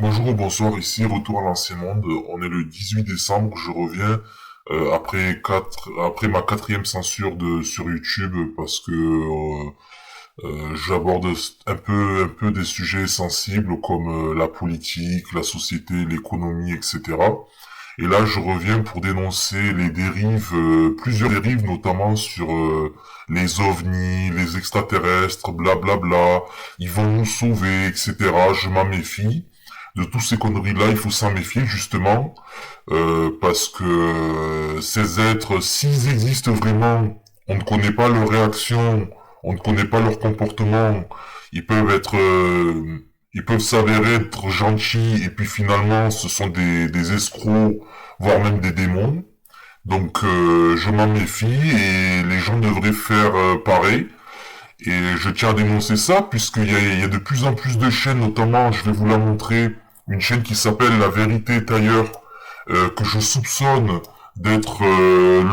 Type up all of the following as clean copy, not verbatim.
Bonjour ou bonsoir, ici Retour à l'Ancien Monde. On est le 18 décembre, je reviens après ma quatrième censure sur YouTube parce que j'aborde un peu des sujets sensibles comme la politique, la société, l'économie, etc. Et là, je reviens pour dénoncer les dérives, plusieurs dérives, notamment sur les ovnis, les extraterrestres, blablabla, ils vont nous sauver, etc. Je m'en méfie. De toutes ces conneries-là, il faut s'en méfier, justement, parce que ces êtres, s'ils existent vraiment, on ne connaît pas leur réaction, on ne connaît pas leur comportement, ils peuvent être... ils peuvent s'avérer être gentils et puis finalement ce sont des escrocs, voire même des démons. Donc je m'en méfie et les gens devraient faire pareil. Et je tiens à dénoncer ça puisqu'il y a de plus en plus de chaînes, notamment je vais vous la montrer, une chaîne qui s'appelle La Vérité est ailleurs, que je soupçonne d'être le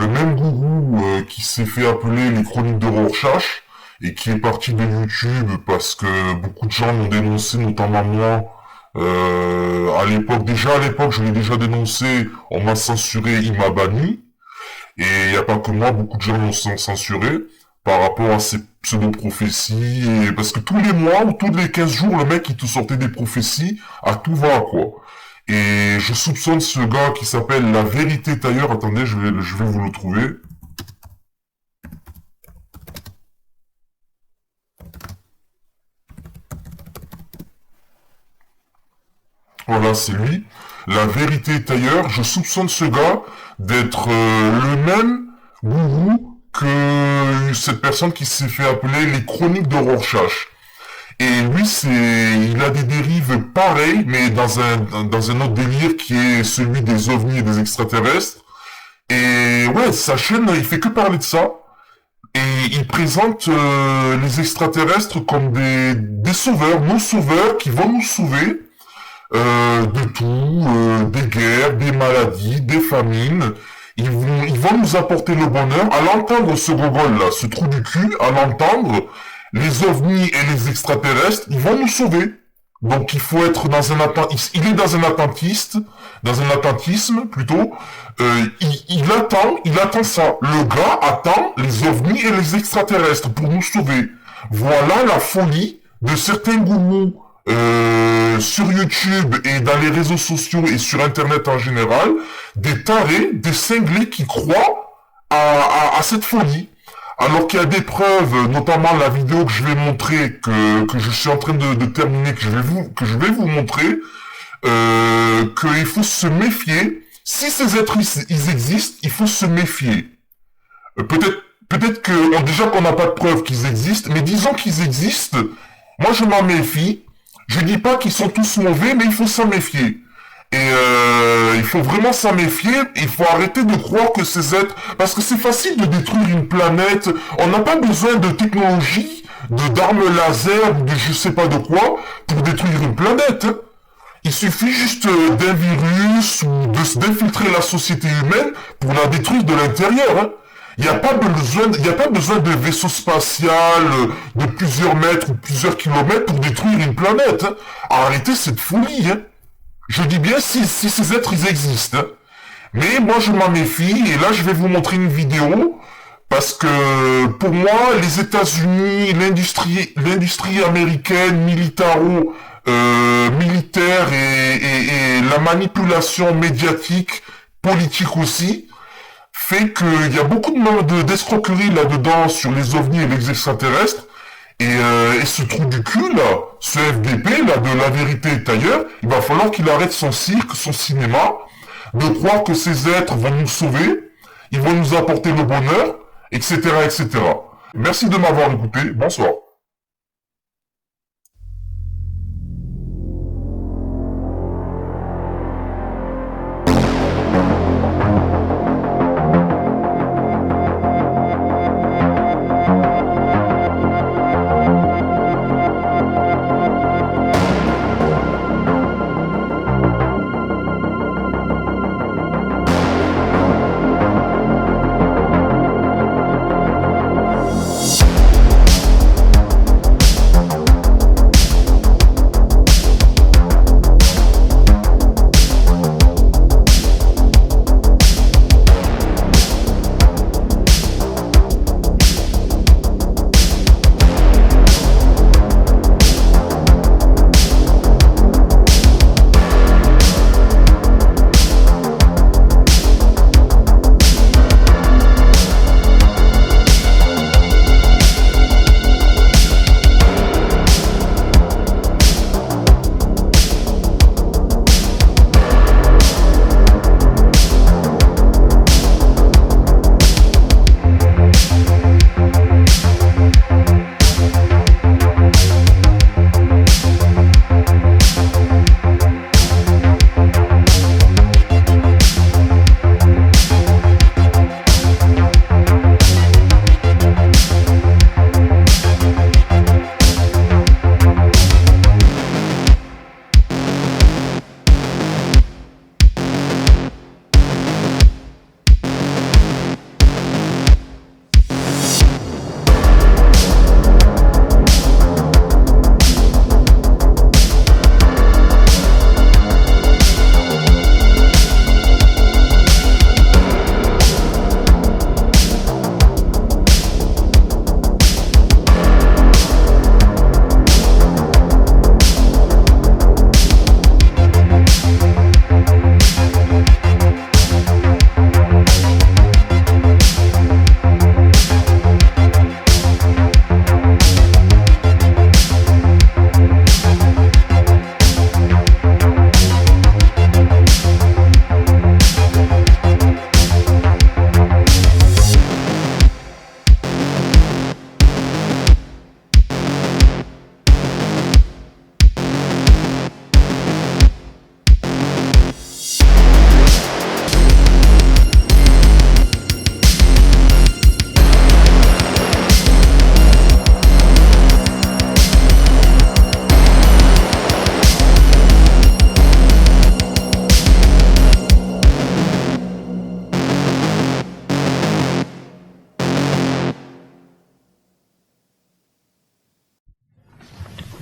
même gourou qui s'est fait appeler les Chroniques de Rorschach et qui est parti de YouTube parce que beaucoup de gens l'ont dénoncé, notamment moi. À l'époque, je l'ai déjà dénoncé, on m'a censuré, il m'a banni. Et il n'y a pas que moi, beaucoup de gens l'ont censuré par rapport à ces pseudo-prophéties. Parce que tous les mois ou tous les 15 jours, le mec, il te sortait des prophéties à tout va, quoi. Et je soupçonne ce gars qui s'appelle La Vérité Tailleur. Attendez, je vais vous le trouver. Voilà, c'est lui. La Vérité est ailleurs. Je soupçonne ce gars d'être le même gourou que cette personne qui s'est fait appeler les Chroniques de Rorschach. Et lui, il a des dérives pareilles, mais dans un autre délire qui est celui des ovnis et des extraterrestres. Et ouais, sa chaîne, il fait que parler de ça. Et il présente les extraterrestres comme des sauveurs, nos sauveurs qui vont nous sauver de tout, des guerres, des maladies, des famines. Ils vont nous apporter le bonheur. À l'entendre ce gogol là, ce trou du cul, à l'entendre, les ovnis et les extraterrestres, ils vont nous sauver. Donc il faut être dans il est dans un attentisme plutôt. Il attend ça. Le gars attend les ovnis et les extraterrestres pour nous sauver. Voilà la folie de certains gourous sur YouTube et dans les réseaux sociaux et sur Internet en général, des tarés, des cinglés qui croient à cette folie. Alors qu'il y a des preuves, notamment la vidéo que je vais montrer, que je suis en train de terminer, que je vais vous montrer, qu'il faut se méfier. Si ces êtres ils existent, il faut se méfier. Peut-être que déjà qu'on n'a pas de preuves qu'ils existent, mais disons qu'ils existent. Moi je m'en méfie. Je dis pas qu'ils sont tous mauvais, mais il faut s'en méfier. Et il faut vraiment s'en méfier, il faut arrêter de croire que ces êtres... Parce que c'est facile de détruire une planète, on n'a pas besoin de technologie, d'armes laser, de je sais pas de quoi, pour détruire une planète. Il suffit juste d'un virus ou d'infiltrer la société humaine pour la détruire de l'intérieur. Il n'y a pas besoin de vaisseau spatial de plusieurs mètres ou plusieurs kilomètres pour détruire une planète. Arrêtez cette folie. Je dis bien si ces êtres ils existent. Mais moi je m'en méfie et là je vais vous montrer une vidéo parce que pour moi les États-Unis, l'industrie américaine, militaire et la manipulation médiatique, politique aussi, fait qu'il y a beaucoup d'escroqueries là-dedans sur les ovnis et les extraterrestres. Et ce trou du cul là, ce FDP là de La Vérité est ailleurs, il va falloir qu'il arrête son cirque, son cinéma, de croire que ces êtres vont nous sauver, ils vont nous apporter le bonheur, etc., etc. Merci de m'avoir écouté, bonsoir.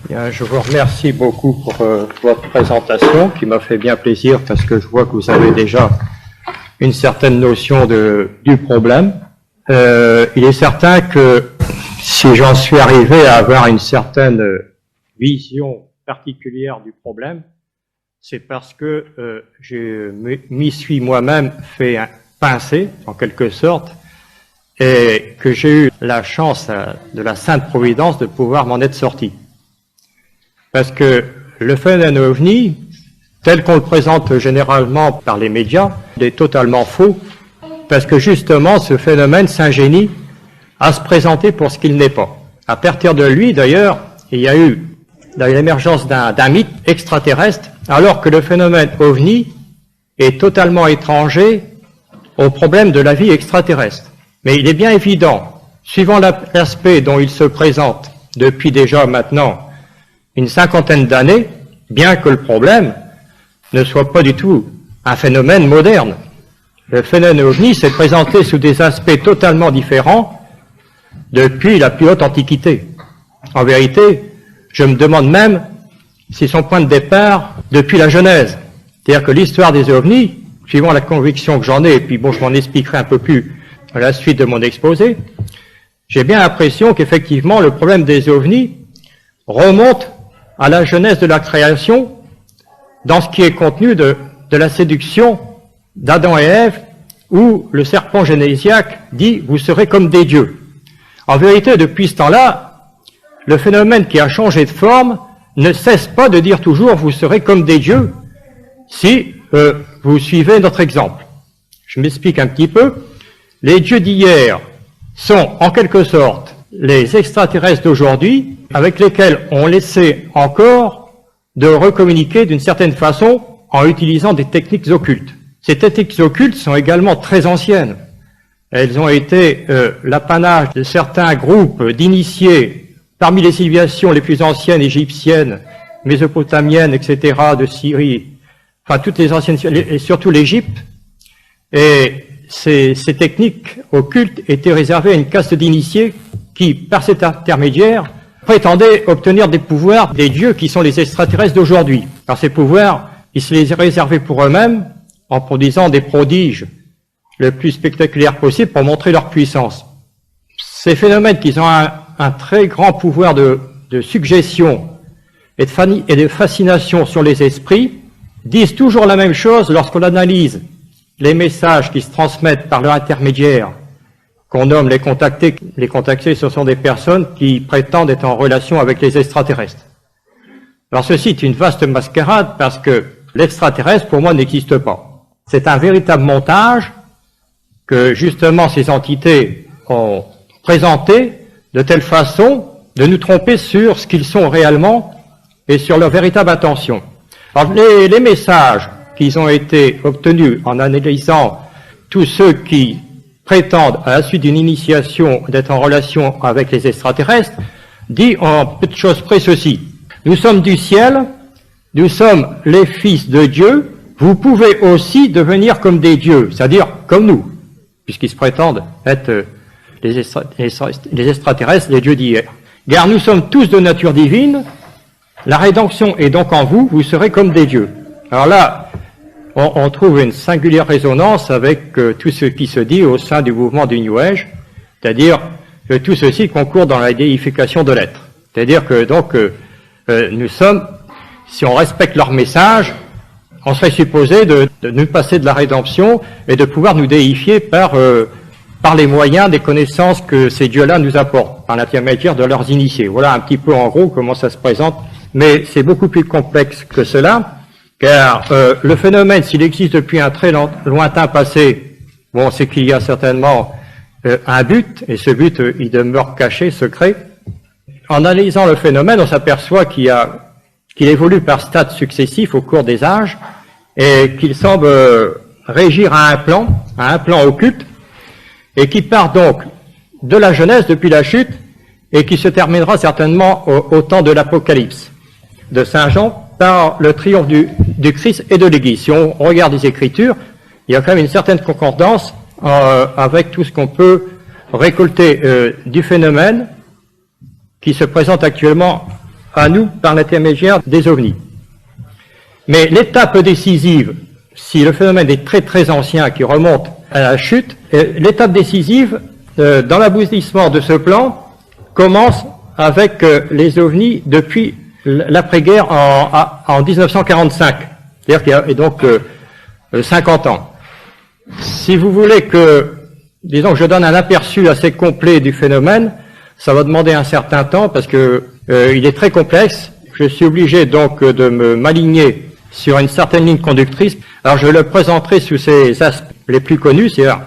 Bien, je vous remercie beaucoup pour votre présentation qui m'a fait bien plaisir parce que je vois que vous avez déjà une certaine notion du problème. Il est certain que si j'en suis arrivé à avoir une certaine vision particulière du problème, c'est parce que je m'y suis moi-même fait pincer, en quelque sorte, et que j'ai eu la chance de la Sainte Providence de pouvoir m'en être sorti. Parce que le phénomène OVNI, tel qu'on le présente généralement par les médias, il est totalement faux, parce que justement ce phénomène s'ingénie à se présenter pour ce qu'il n'est pas. À partir de lui, d'ailleurs, il y a eu l'émergence d'un mythe extraterrestre, alors que le phénomène OVNI est totalement étranger au problème de la vie extraterrestre. Mais il est bien évident, suivant l'aspect dont il se présente depuis déjà maintenant une cinquantaine d'années, bien que le problème ne soit pas du tout un phénomène moderne. Le phénomène OVNI s'est présenté sous des aspects totalement différents depuis la plus haute antiquité. En vérité, je me demande même si son point de départ depuis la Genèse. C'est-à-dire que l'histoire des OVNI, suivant la conviction que j'en ai, et puis bon, je m'en expliquerai un peu plus à la suite de mon exposé, j'ai bien l'impression qu'effectivement le problème des OVNI remonte à la genèse de la création dans ce qui est contenu de la séduction d'Adam et Ève, où le serpent génésiaque dit « vous serez comme des dieux ». En vérité, depuis ce temps-là, le phénomène qui a changé de forme ne cesse pas de dire toujours « vous serez comme des dieux » si vous suivez notre exemple. Je m'explique un petit peu. Les dieux d'hier sont en quelque sorte les extraterrestres d'aujourd'hui avec lesquels on essaie encore de recommuniquer d'une certaine façon en utilisant des techniques occultes. Ces techniques occultes sont également très anciennes. Elles ont été l'apanage de certains groupes d'initiés parmi les civilisations les plus anciennes égyptiennes, mésopotamiennes, etc., de Syrie, enfin toutes les anciennes, et surtout l'Égypte. Et ces techniques occultes étaient réservées à une caste d'initiés qui, par cet intermédiaire, prétendaient obtenir des pouvoirs des dieux qui sont les extraterrestres d'aujourd'hui. Par ces pouvoirs, ils se les réservaient pour eux-mêmes en produisant des prodiges le plus spectaculaires possible pour montrer leur puissance. Ces phénomènes qui ont un très grand pouvoir de suggestion et de fascination sur les esprits disent toujours la même chose lorsqu'on analyse les messages qui se transmettent par leur intermédiaire, qu'on nomme les contactés. Les contactés, ce sont des personnes qui prétendent être en relation avec les extraterrestres. Alors ceci est une vaste mascarade parce que l'extraterrestre, pour moi, n'existe pas. C'est un véritable montage que, justement, ces entités ont présenté de telle façon de nous tromper sur ce qu'ils sont réellement et sur leur véritable intention. Alors, les messages qui ont été obtenus en analysant tous ceux qui prétendent, à la suite d'une initiation, d'être en relation avec les extraterrestres, dit en peu de choses près ceci. Nous sommes du ciel, nous sommes les fils de Dieu, vous pouvez aussi devenir comme des dieux, c'est-à-dire comme nous, puisqu'ils se prétendent être les extraterrestres, les dieux d'hier. Car nous sommes tous de nature divine, la rédemption est donc en vous, vous serez comme des dieux. Alors là, on trouve une singulière résonance avec tout ce qui se dit au sein du mouvement du New Age, c'est-à-dire que tout ceci concourt dans la déification de l'être. C'est-à-dire que donc nous sommes, si on respecte leur message, on serait supposé de nous passer de la rédemption et de pouvoir nous déifier par les moyens des connaissances que ces dieux-là nous apportent, par l'intermédiaire de leurs initiés. Voilà un petit peu en gros comment ça se présente, mais c'est beaucoup plus complexe que cela. Car le phénomène, s'il existe depuis un très lointain passé, bon, c'est qu'il y a certainement un but, et ce but, il demeure caché, secret. En analysant le phénomène, on s'aperçoit qu'il évolue par stades successifs au cours des âges, et qu'il semble régir à un plan occulte, et qui part donc de la Genèse depuis la chute, et qui se terminera certainement au temps de l'Apocalypse de Saint Jean, par le triomphe du Christ et de l'Église. Si on regarde les Écritures, il y a quand même une certaine concordance avec tout ce qu'on peut récolter du phénomène qui se présente actuellement à nous par l'intermédiaire des ovnis. Mais l'étape décisive, si le phénomène est très très ancien qui remonte à la chute, l'étape décisive dans l'aboutissement de ce plan commence avec les ovnis depuis l'après-guerre en 1945, c'est-à-dire qu'il y a donc 50 ans. Si vous voulez que, disons que je donne un aperçu assez complet du phénomène, ça va demander un certain temps parce que il est très complexe. Je suis obligé donc de m'aligner sur une certaine ligne conductrice. Alors je le présenterai sous ses aspects les plus connus, c'est-à-dire,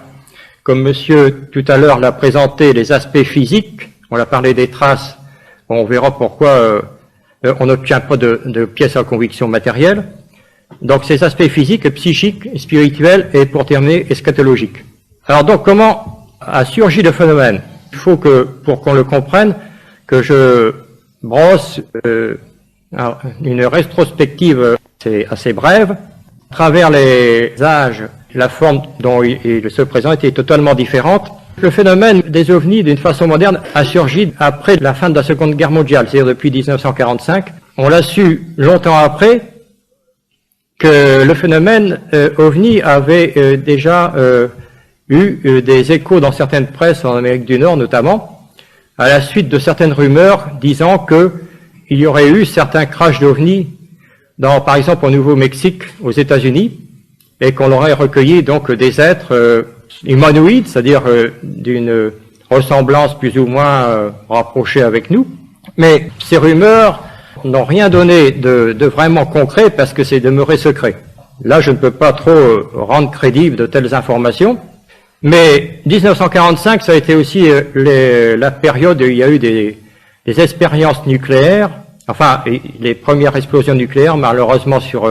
comme monsieur tout à l'heure l'a présenté, les aspects physiques, on a parlé des traces, on verra pourquoi on n'obtient pas de pièces à conviction matérielle. Donc ces aspects physiques, psychiques, spirituels et pour terminer, eschatologiques. Alors donc comment a surgi le phénomène? Il faut que, pour qu'on le comprenne, que je brosse une rétrospective assez brève. À travers les âges, la forme dont il se présente est totalement différente. Le phénomène des ovnis, d'une façon moderne, a surgi après la fin de la Seconde Guerre mondiale, c'est-à-dire depuis 1945. On l'a su longtemps après que le phénomène ovni avait déjà eu des échos dans certaines presses en Amérique du Nord notamment, à la suite de certaines rumeurs disant que il y aurait eu certains crashs d'ovnis par exemple au Nouveau-Mexique, aux États-Unis, et qu'on aurait recueilli donc des êtres humanoïdes, c'est-à-dire d'une ressemblance plus ou moins rapprochée avec nous. Mais ces rumeurs n'ont rien donné de vraiment concret parce que c'est demeuré secret. Là, je ne peux pas trop rendre crédible de telles informations. Mais 1945, ça a été aussi la période où il y a eu des expériences nucléaires, enfin les premières explosions nucléaires, malheureusement sur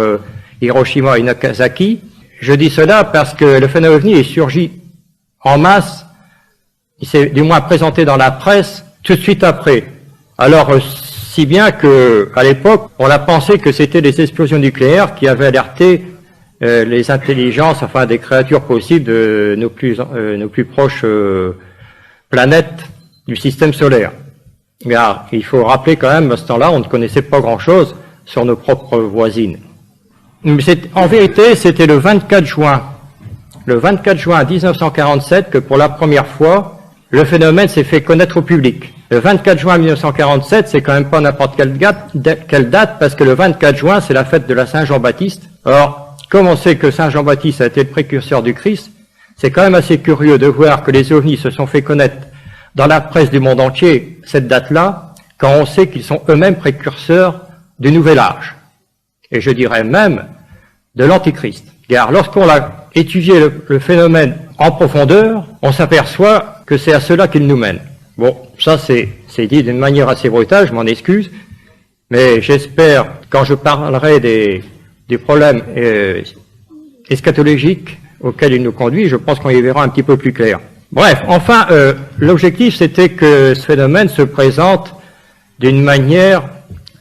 Hiroshima et Nagasaki. Je dis cela parce que le phénomène ovni est surgi en masse, il s'est du moins présenté dans la presse tout de suite après. Alors, si bien que à l'époque, on a pensé que c'était les explosions nucléaires qui avaient alerté les intelligences, enfin des créatures possibles de nos plus proches planètes du système solaire. Mais il faut rappeler quand même, à ce temps-là, on ne connaissait pas grand-chose sur nos propres voisines. En vérité, c'était le 24 juin 1947 que pour la première fois, le phénomène s'est fait connaître au public. Le 24 juin 1947, c'est quand même pas n'importe quelle date, parce que le 24 juin, c'est la fête de la Saint-Jean-Baptiste. Or, comme on sait que Saint Jean-Baptiste a été le précurseur du Christ, c'est quand même assez curieux de voir que les ovnis se sont fait connaître dans la presse du monde entier cette date-là, quand on sait qu'ils sont eux-mêmes précurseurs du Nouvel Âge. Et je dirais même de l'Antichrist. Car lorsqu'on a étudié le phénomène en profondeur, on s'aperçoit que c'est à cela qu'il nous mène. Bon, ça c'est dit d'une manière assez brutale, je m'en excuse, mais j'espère, quand je parlerai des problèmes eschatologiques auxquels il nous conduit, je pense qu'on y verra un petit peu plus clair. Bref, enfin, l'objectif c'était que ce phénomène se présente d'une manière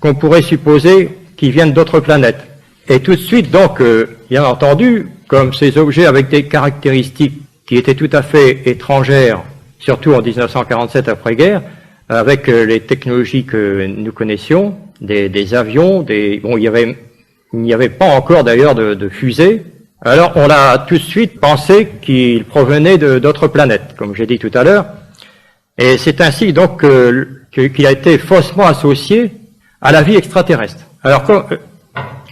qu'on pourrait supposer qu'il vienne d'autres planètes. Et tout de suite, donc, bien entendu, comme ces objets avec des caractéristiques qui étaient tout à fait étrangères, surtout en 1947 après-guerre, avec les technologies que nous connaissions, des avions, bon, il n'y avait pas encore d'ailleurs de fusées. Alors, on a tout de suite pensé qu'ils provenaient d'autres planètes, comme j'ai dit tout à l'heure. Et c'est ainsi donc qu'il a été faussement associé à la vie extraterrestre. Alors,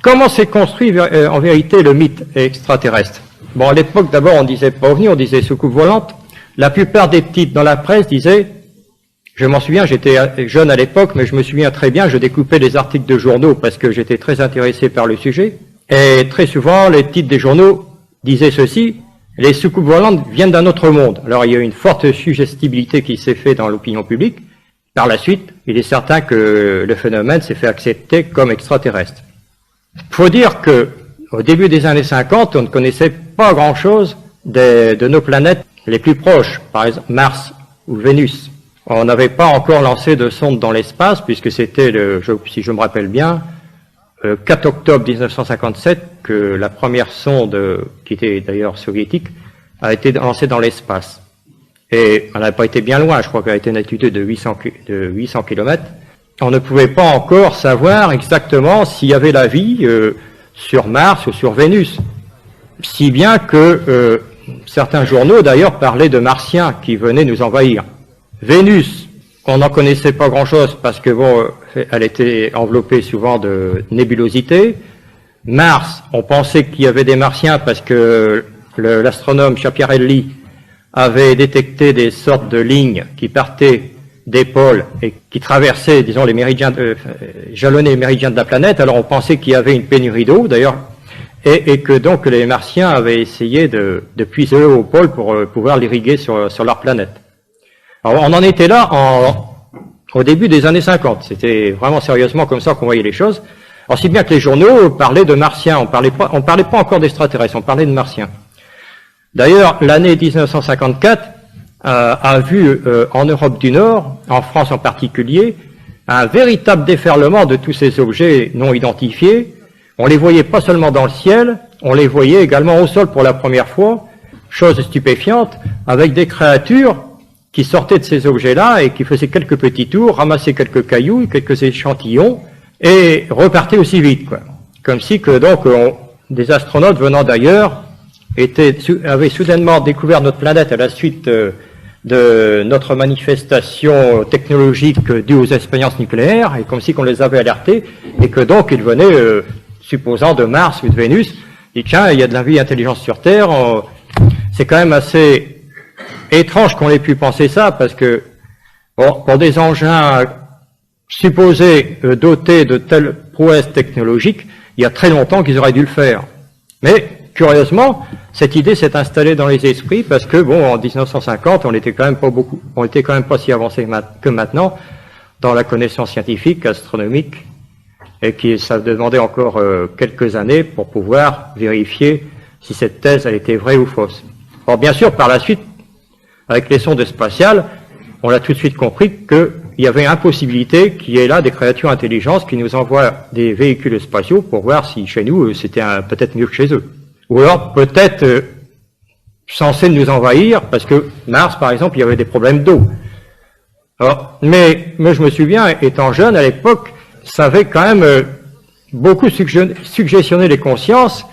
comment s'est construit en vérité le mythe extraterrestre? Bon, à l'époque, d'abord, on disait pas ovni, on disait soucoupe volante. La plupart des titres dans la presse disaient, je m'en souviens, j'étais jeune à l'époque, mais je me souviens très bien, je découpais les articles de journaux parce que j'étais très intéressé par le sujet. Et très souvent, les titres des journaux disaient ceci, les soucoupes volantes viennent d'un autre monde. Alors, il y a eu une forte suggestibilité qui s'est faite dans l'opinion publique. Par la suite, il est certain que le phénomène s'est fait accepter comme extraterrestre. Il faut dire que au début des années 50, on ne connaissait pas grand-chose de nos planètes les plus proches, par exemple Mars ou Vénus. On n'avait pas encore lancé de sonde dans l'espace, puisque c'était, si je me rappelle bien, 4 octobre 1957 que la première sonde, qui était d'ailleurs soviétique, a été lancée dans l'espace. Et elle n'a pas été bien loin, je crois qu'elle a été une altitude de 800 km. on ne pouvait pas encore savoir exactement s'il y avait la vie sur Mars ou sur Vénus. Si bien que certains journaux d'ailleurs parlaient de martiens qui venaient nous envahir. Vénus, on n'en connaissait pas grand-chose parce que bon, elle était enveloppée souvent de nébulosité. Mars, on pensait qu'il y avait des martiens parce que l'astronome Schiaparelli avait détecté des sortes de lignes qui partaient des pôles et qui traversaient, disons, les méridiens, jalonnaient les méridiens de la planète. Alors on pensait qu'il y avait une pénurie d'eau, d'ailleurs, et que donc les Martiens avaient essayé de puiser au pôle pour pouvoir l'irriguer sur leur planète. Alors on en était là au début des années 50. C'était vraiment sérieusement comme ça qu'on voyait les choses. Alors si bien que les journaux parlaient de Martiens, on parlait pas encore d'extraterrestres, on parlait de Martiens. D'ailleurs, l'année 1954 a vu en Europe du Nord, en France en particulier, un véritable déferlement de tous ces objets non identifiés. On les voyait pas seulement dans le ciel, on les voyait également au sol pour la première fois, chose stupéfiante, avec des créatures qui sortaient de ces objets-là et qui faisaient quelques petits tours, ramassaient quelques cailloux, quelques échantillons, et repartaient aussi vite, quoi. Comme si que donc des astronautes venant d'ailleurs avaient soudainement découvert notre planète à la suite de notre manifestation technologique due aux expériences nucléaires, et comme si qu'on les avait alertés, et que donc ils venaient, supposant de Mars ou de Vénus, et tiens, il y a de la vie intelligente sur Terre. C'est quand même assez étrange qu'on ait pu penser ça, parce que bon, pour des engins supposés dotés de telles prouesses technologiques, il y a très longtemps qu'ils auraient dû le faire. Mais curieusement, cette idée s'est installée dans les esprits parce que, bon, en 1950, on était quand même pas si avancé que maintenant dans la connaissance scientifique, astronomique, et ça demandait encore quelques années pour pouvoir vérifier si cette thèse a été vraie ou fausse. Or, bien sûr, par la suite, avec les sondes spatiales, on a tout de suite compris qu'il y avait impossibilité qu'il y ait là des créatures intelligentes qui nous envoient des véhicules spatiaux pour voir si chez nous c'était peut-être mieux que chez eux. Ou alors peut-être censé nous envahir, parce que Mars, par exemple, il y avait des problèmes d'eau. Alors, mais je me souviens, étant jeune à l'époque, ça avait quand même beaucoup suggestionné les consciences,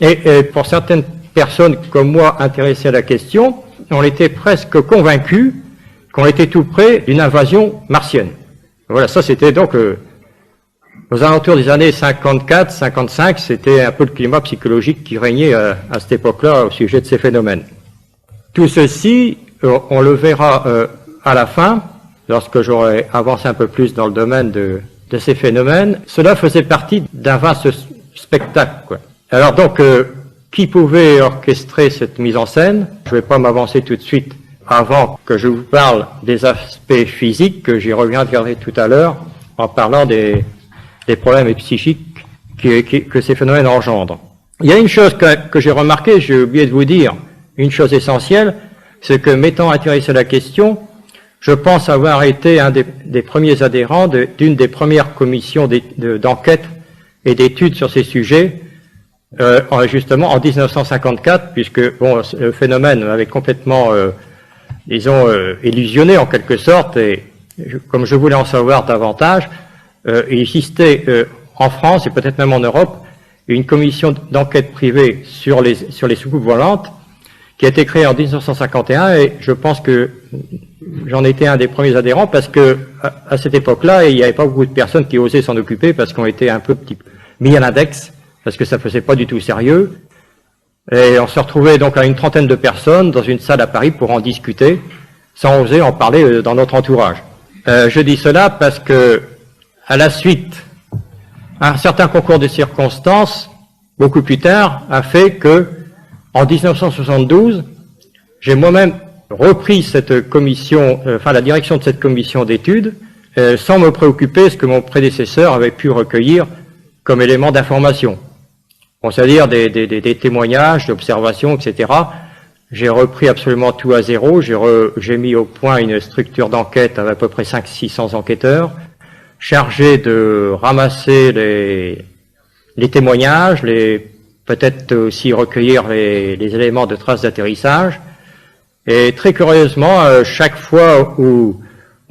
et pour certaines personnes comme moi intéressées à la question, on était presque convaincus qu'on était tout près d'une invasion martienne. Voilà, ça c'était donc aux alentours des années 54, 55, c'était un peu le climat psychologique qui régnait à cette époque-là au sujet de ces phénomènes. Tout ceci, on le verra à la fin, lorsque j'aurai avancé un peu plus dans le domaine de ces phénomènes. Cela faisait partie d'un vaste spectacle, quoi. Alors donc, qui pouvait orchestrer cette mise en scène? Je ne vais pas m'avancer tout de suite avant que je vous parle des aspects physiques, que j'y reviendrai tout à l'heure, en parlant des problèmes psychiques que ces phénomènes engendrent. Il y a une chose que j'ai remarquée, j'ai oublié de vous dire, une chose essentielle, c'est que m'étant intéressé à la question, je pense avoir été un des premiers adhérents d'une des premières commissions d'enquête et d'études sur ces sujets, justement en 1954, puisque bon, le phénomène avait complètement, illusionné en quelque sorte, et comme je voulais en savoir davantage, il existait en France et peut-être même en Europe une commission d'enquête privée sur les soucoupes volantes qui a été créée en 1951, et je pense que j'en étais un des premiers adhérents parce que à cette époque-là, il n'y avait pas beaucoup de personnes qui osaient s'en occuper parce qu'on était un peu mis à l'index, parce que ça faisait pas du tout sérieux. Et on se retrouvait donc à une trentaine de personnes dans une salle à Paris pour en discuter, sans oser en parler dans notre entourage. Je dis cela parce que, à la suite, un certain concours de circonstances, beaucoup plus tard, a fait que, en 1972, j'ai moi-même repris cette commission, la direction de cette commission d'études, sans me préoccuper de ce que mon prédécesseur avait pu recueillir comme élément d'information. Bon, c'est-à-dire des témoignages, d'observations, etc. J'ai repris absolument tout à zéro. J'ai mis au point une structure d'enquête avec à peu près 500-600 enquêteurs, chargés de ramasser les témoignages, peut-être aussi recueillir les éléments de traces d'atterrissage. Et très curieusement, chaque fois où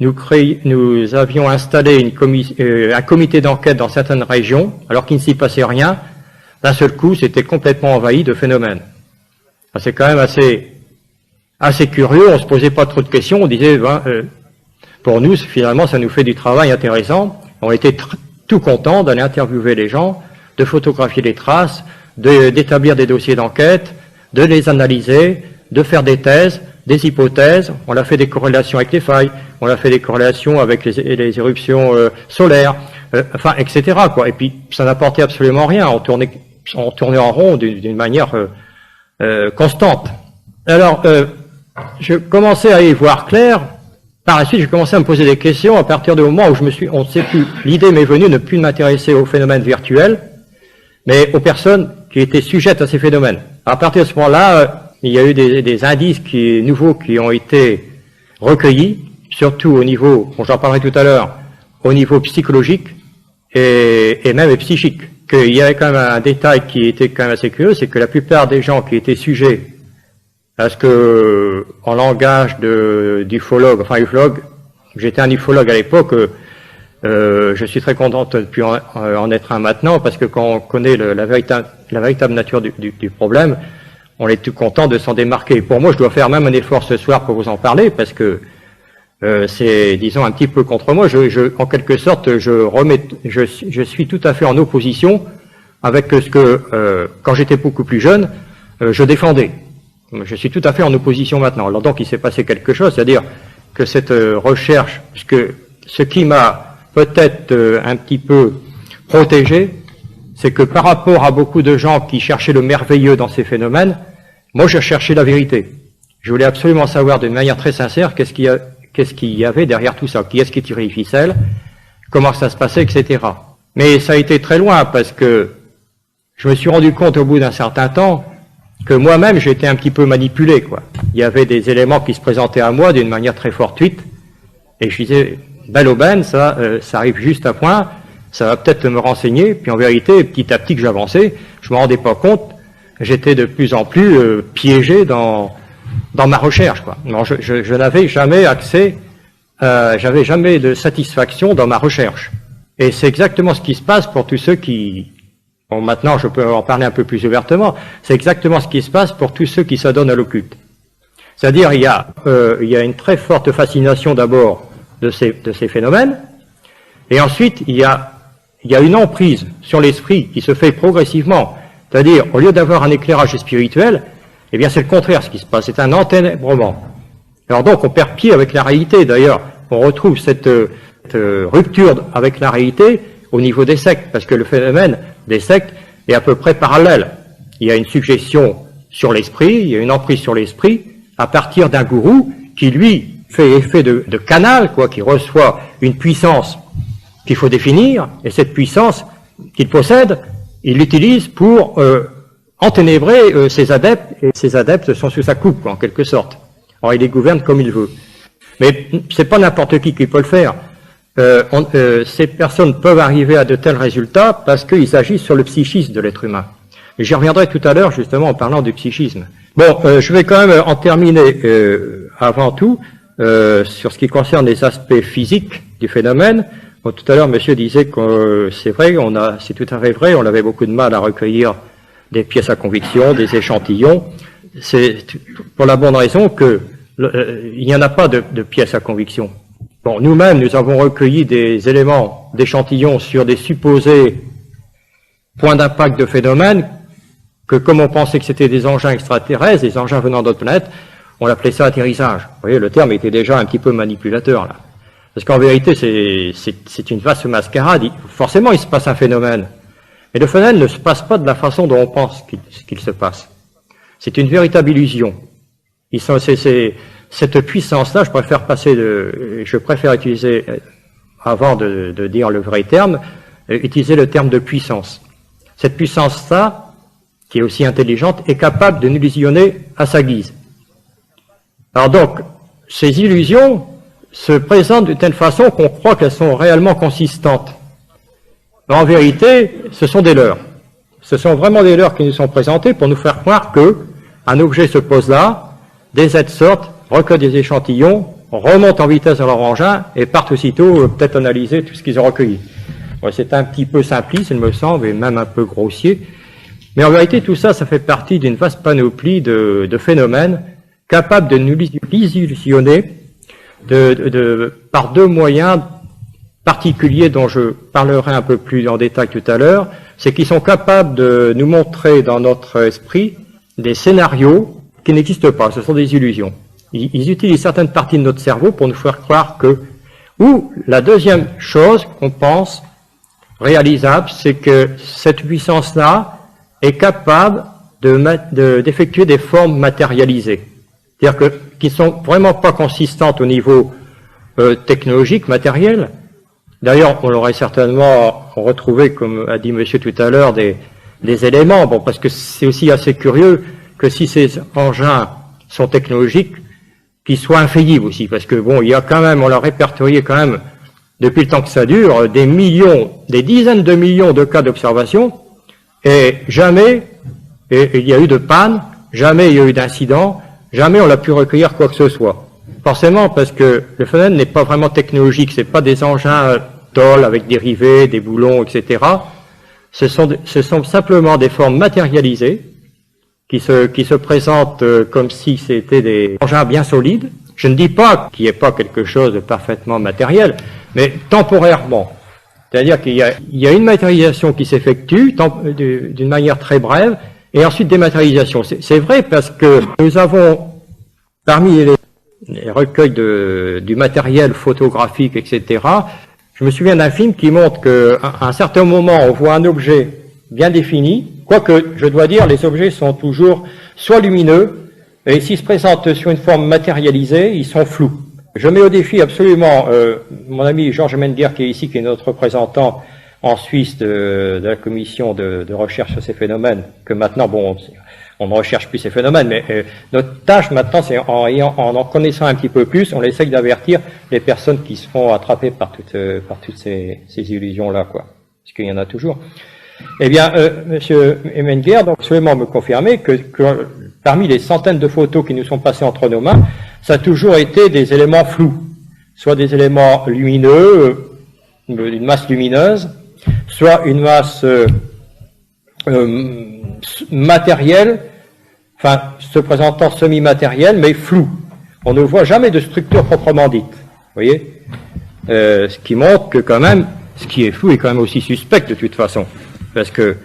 nous avions installé un comité d'enquête dans certaines régions, alors qu'il ne s'y passait rien. D'un seul coup, c'était complètement envahi de phénomènes. C'est quand même assez curieux, on se posait pas trop de questions, on disait, pour nous, finalement, ça nous fait du travail intéressant. On était tout contents d'aller interviewer les gens, de photographier les traces, d'établir des dossiers d'enquête, de les analyser, de faire des thèses, des hypothèses. On a fait des corrélations avec les failles, on a fait des corrélations avec les éruptions solaires, etc., quoi. Et puis, ça n'apportait absolument rien. On tournait en rond d'une manière constante. Alors, je commençais à y voir clair. Par la suite, j'ai commencé à me poser des questions à partir du moment où on ne sait plus, l'idée m'est venue de ne plus m'intéresser aux phénomènes virtuels, mais aux personnes qui étaient sujettes à ces phénomènes. À partir de ce moment-là, il y a eu des indices nouveaux qui ont été recueillis, surtout au niveau, j'en parlerai tout à l'heure, au niveau psychologique et même psychique. Il y avait quand même un détail qui était quand même assez curieux, c'est que la plupart des gens qui étaient sujets à ce que, en langage d'ufologue, ufologue, j'étais un ufologue à l'époque, je suis très content de plus en être un maintenant, parce que quand on connaît la véritable nature du problème, on est tout content de s'en démarquer. Pour moi, je dois faire même un effort ce soir pour vous en parler, parce que c'est, disons, un petit peu contre moi. En quelque sorte, je suis tout à fait en opposition avec ce que, quand j'étais beaucoup plus jeune, je défendais. Je suis tout à fait en opposition maintenant. Alors donc, il s'est passé quelque chose, c'est-à-dire que cette recherche, ce qui m'a peut-être un petit peu protégé, c'est que par rapport à beaucoup de gens qui cherchaient le merveilleux dans ces phénomènes, moi, je cherchais la vérité. Je voulais absolument savoir d'une manière très sincère qu'est-ce qu'il y avait derrière tout ça, qui est-ce qui tirait les ficelles, comment ça se passait, etc. Mais ça a été très loin, parce que je me suis rendu compte au bout d'un certain temps que moi-même j'étais un petit peu manipulé, quoi. Il y avait des éléments qui se présentaient à moi d'une manière très fortuite, et je disais, belle aubaine, ça arrive juste à point, ça va peut-être me renseigner, puis en vérité, petit à petit que j'avançais, je me rendais pas compte, j'étais de plus en plus piégé dans ma recherche, quoi. Non, je n'avais jamais accès, j'avais jamais de satisfaction dans ma recherche. Et c'est exactement ce qui se passe pour tous ceux qui... Bon, maintenant, je peux en parler un peu plus ouvertement. C'est exactement ce qui se passe pour tous ceux qui s'adonnent à l'occulte. C'est-à-dire, il y a une très forte fascination d'abord de ces phénomènes, et ensuite, il y a une emprise sur l'esprit qui se fait progressivement. C'est-à-dire, au lieu d'avoir un éclairage spirituel, eh bien, c'est le contraire ce qui se passe. C'est un enténébrement. Alors donc, on perd pied avec la réalité. D'ailleurs, on retrouve cette rupture avec la réalité au niveau des sectes, parce que le phénomène des sectes est à peu près parallèle. Il y a une suggestion sur l'esprit, il y a une emprise sur l'esprit, à partir d'un gourou qui, lui, fait effet de canal, quoi, qui reçoit une puissance qu'il faut définir, et cette puissance qu'il possède, il l'utilise pour enténébrer ses adeptes, et ses adeptes sont sous sa coupe, quoi, en quelque sorte. Alors il les gouverne comme il veut. Mais c'est pas n'importe qui peut le faire. Ces personnes peuvent arriver à de tels résultats parce qu'ils agissent sur le psychisme de l'être humain. Et j'y reviendrai tout à l'heure, justement, en parlant du psychisme. Bon, je vais quand même en terminer avant tout sur ce qui concerne les aspects physiques du phénomène. Bon, tout à l'heure, monsieur disait que c'est vrai, c'est tout à fait vrai, on avait beaucoup de mal à recueillir des pièces à conviction, des échantillons. C'est pour la bonne raison que il n'y en a pas de pièces à conviction. Bon, nous-mêmes, nous avons recueilli des éléments d'échantillons sur des supposés points d'impact de phénomènes que, comme on pensait que c'était des engins extraterrestres, des engins venant d'autres planètes, on appelait ça atterrissage. Vous voyez, le terme était déjà un petit peu manipulateur, là. Parce qu'en vérité, c'est une vaste mascarade. Forcément, il se passe un phénomène. Mais le phénomène ne se passe pas de la façon dont on pense qu'il se passe. C'est une véritable illusion. Cette puissance-là, je préfère utiliser, avant de dire le vrai terme, utiliser le terme de puissance. Cette puissance-là, qui est aussi intelligente, est capable de nous illusionner à sa guise. Alors donc, ces illusions se présentent d'une telle façon qu'on croit qu'elles sont réellement consistantes. Mais en vérité, ce sont des leurres. Ce sont vraiment des leurres qui nous sont présentées pour nous faire croire que un objet se pose là, des êtres sortent, recueillent des échantillons, remontent en vitesse dans leur engin et partent aussitôt peut-être analyser tout ce qu'ils ont recueilli. Ouais, c'est un petit peu simpliste, il me semble, et même un peu grossier. Mais en vérité, tout ça, ça fait partie d'une vaste panoplie de phénomènes capables de nous illusionner par deux moyens particuliers dont je parlerai un peu plus en détail tout à l'heure. C'est qu'ils sont capables de nous montrer dans notre esprit des scénarios qui n'existent pas, ce sont des illusions. Ils utilisent certaines parties de notre cerveau pour nous faire croire que... Ou la deuxième chose qu'on pense réalisable, c'est que cette puissance-là est capable d'effectuer des formes matérialisées. C'est-à-dire qui ne sont vraiment pas consistantes au niveau technologique, matériel. D'ailleurs, on l'aurait certainement retrouvé, comme a dit monsieur tout à l'heure, des éléments. Bon, parce que c'est aussi assez curieux que si ces engins sont technologiques, qu'ils soient infaillibles aussi. Parce que bon, il y a quand même, on l'a répertorié quand même, depuis le temps que ça dure, des dizaines de millions de cas d'observation, et jamais il y a eu de panne, jamais il y a eu d'incident, jamais on a pu recueillir quoi que ce soit. Forcément, parce que le phénomène n'est pas vraiment technologique, c'est pas des engins tôles avec des rivets, des boulons, etc. Ce sont simplement des formes matérialisées qui se présentent comme si c'était des engins bien solides. Je ne dis pas qu'il n'y ait pas quelque chose de parfaitement matériel, mais temporairement. C'est-à-dire qu'il y a une matérialisation qui s'effectue d'une manière très brève, et ensuite dématérialisation. C'est vrai parce que nous avons, parmi les recueils du matériel photographique, etc., je me souviens d'un film qui montre qu'à un certain moment, on voit un objet bien défini, quoique, je dois dire, les objets sont toujours soit lumineux, et s'ils se présentent sur une forme matérialisée, ils sont flous. Je mets au défi absolument mon ami Georges Menguer, qui est ici, qui est notre représentant en Suisse de la commission de recherche sur ces phénomènes, que maintenant, bon, on ne recherche plus ces phénomènes, mais notre tâche maintenant, c'est en connaissant un petit peu plus, on essaye d'avertir les personnes qui se font attraper par toutes ces illusions-là, quoi. Parce qu'il y en a toujours. Eh bien, monsieur Menguer, donc, absolument me confirmer que parmi les centaines de photos qui nous sont passées entre nos mains, ça a toujours été des éléments flous, soit des éléments lumineux, une masse lumineuse, soit une masse matérielle, enfin se présentant semi-matérielle, mais floue. On ne voit jamais de structure proprement dite, vous voyez, ce qui montre que quand même, ce qui est flou est quand même aussi suspect de toute façon, parce que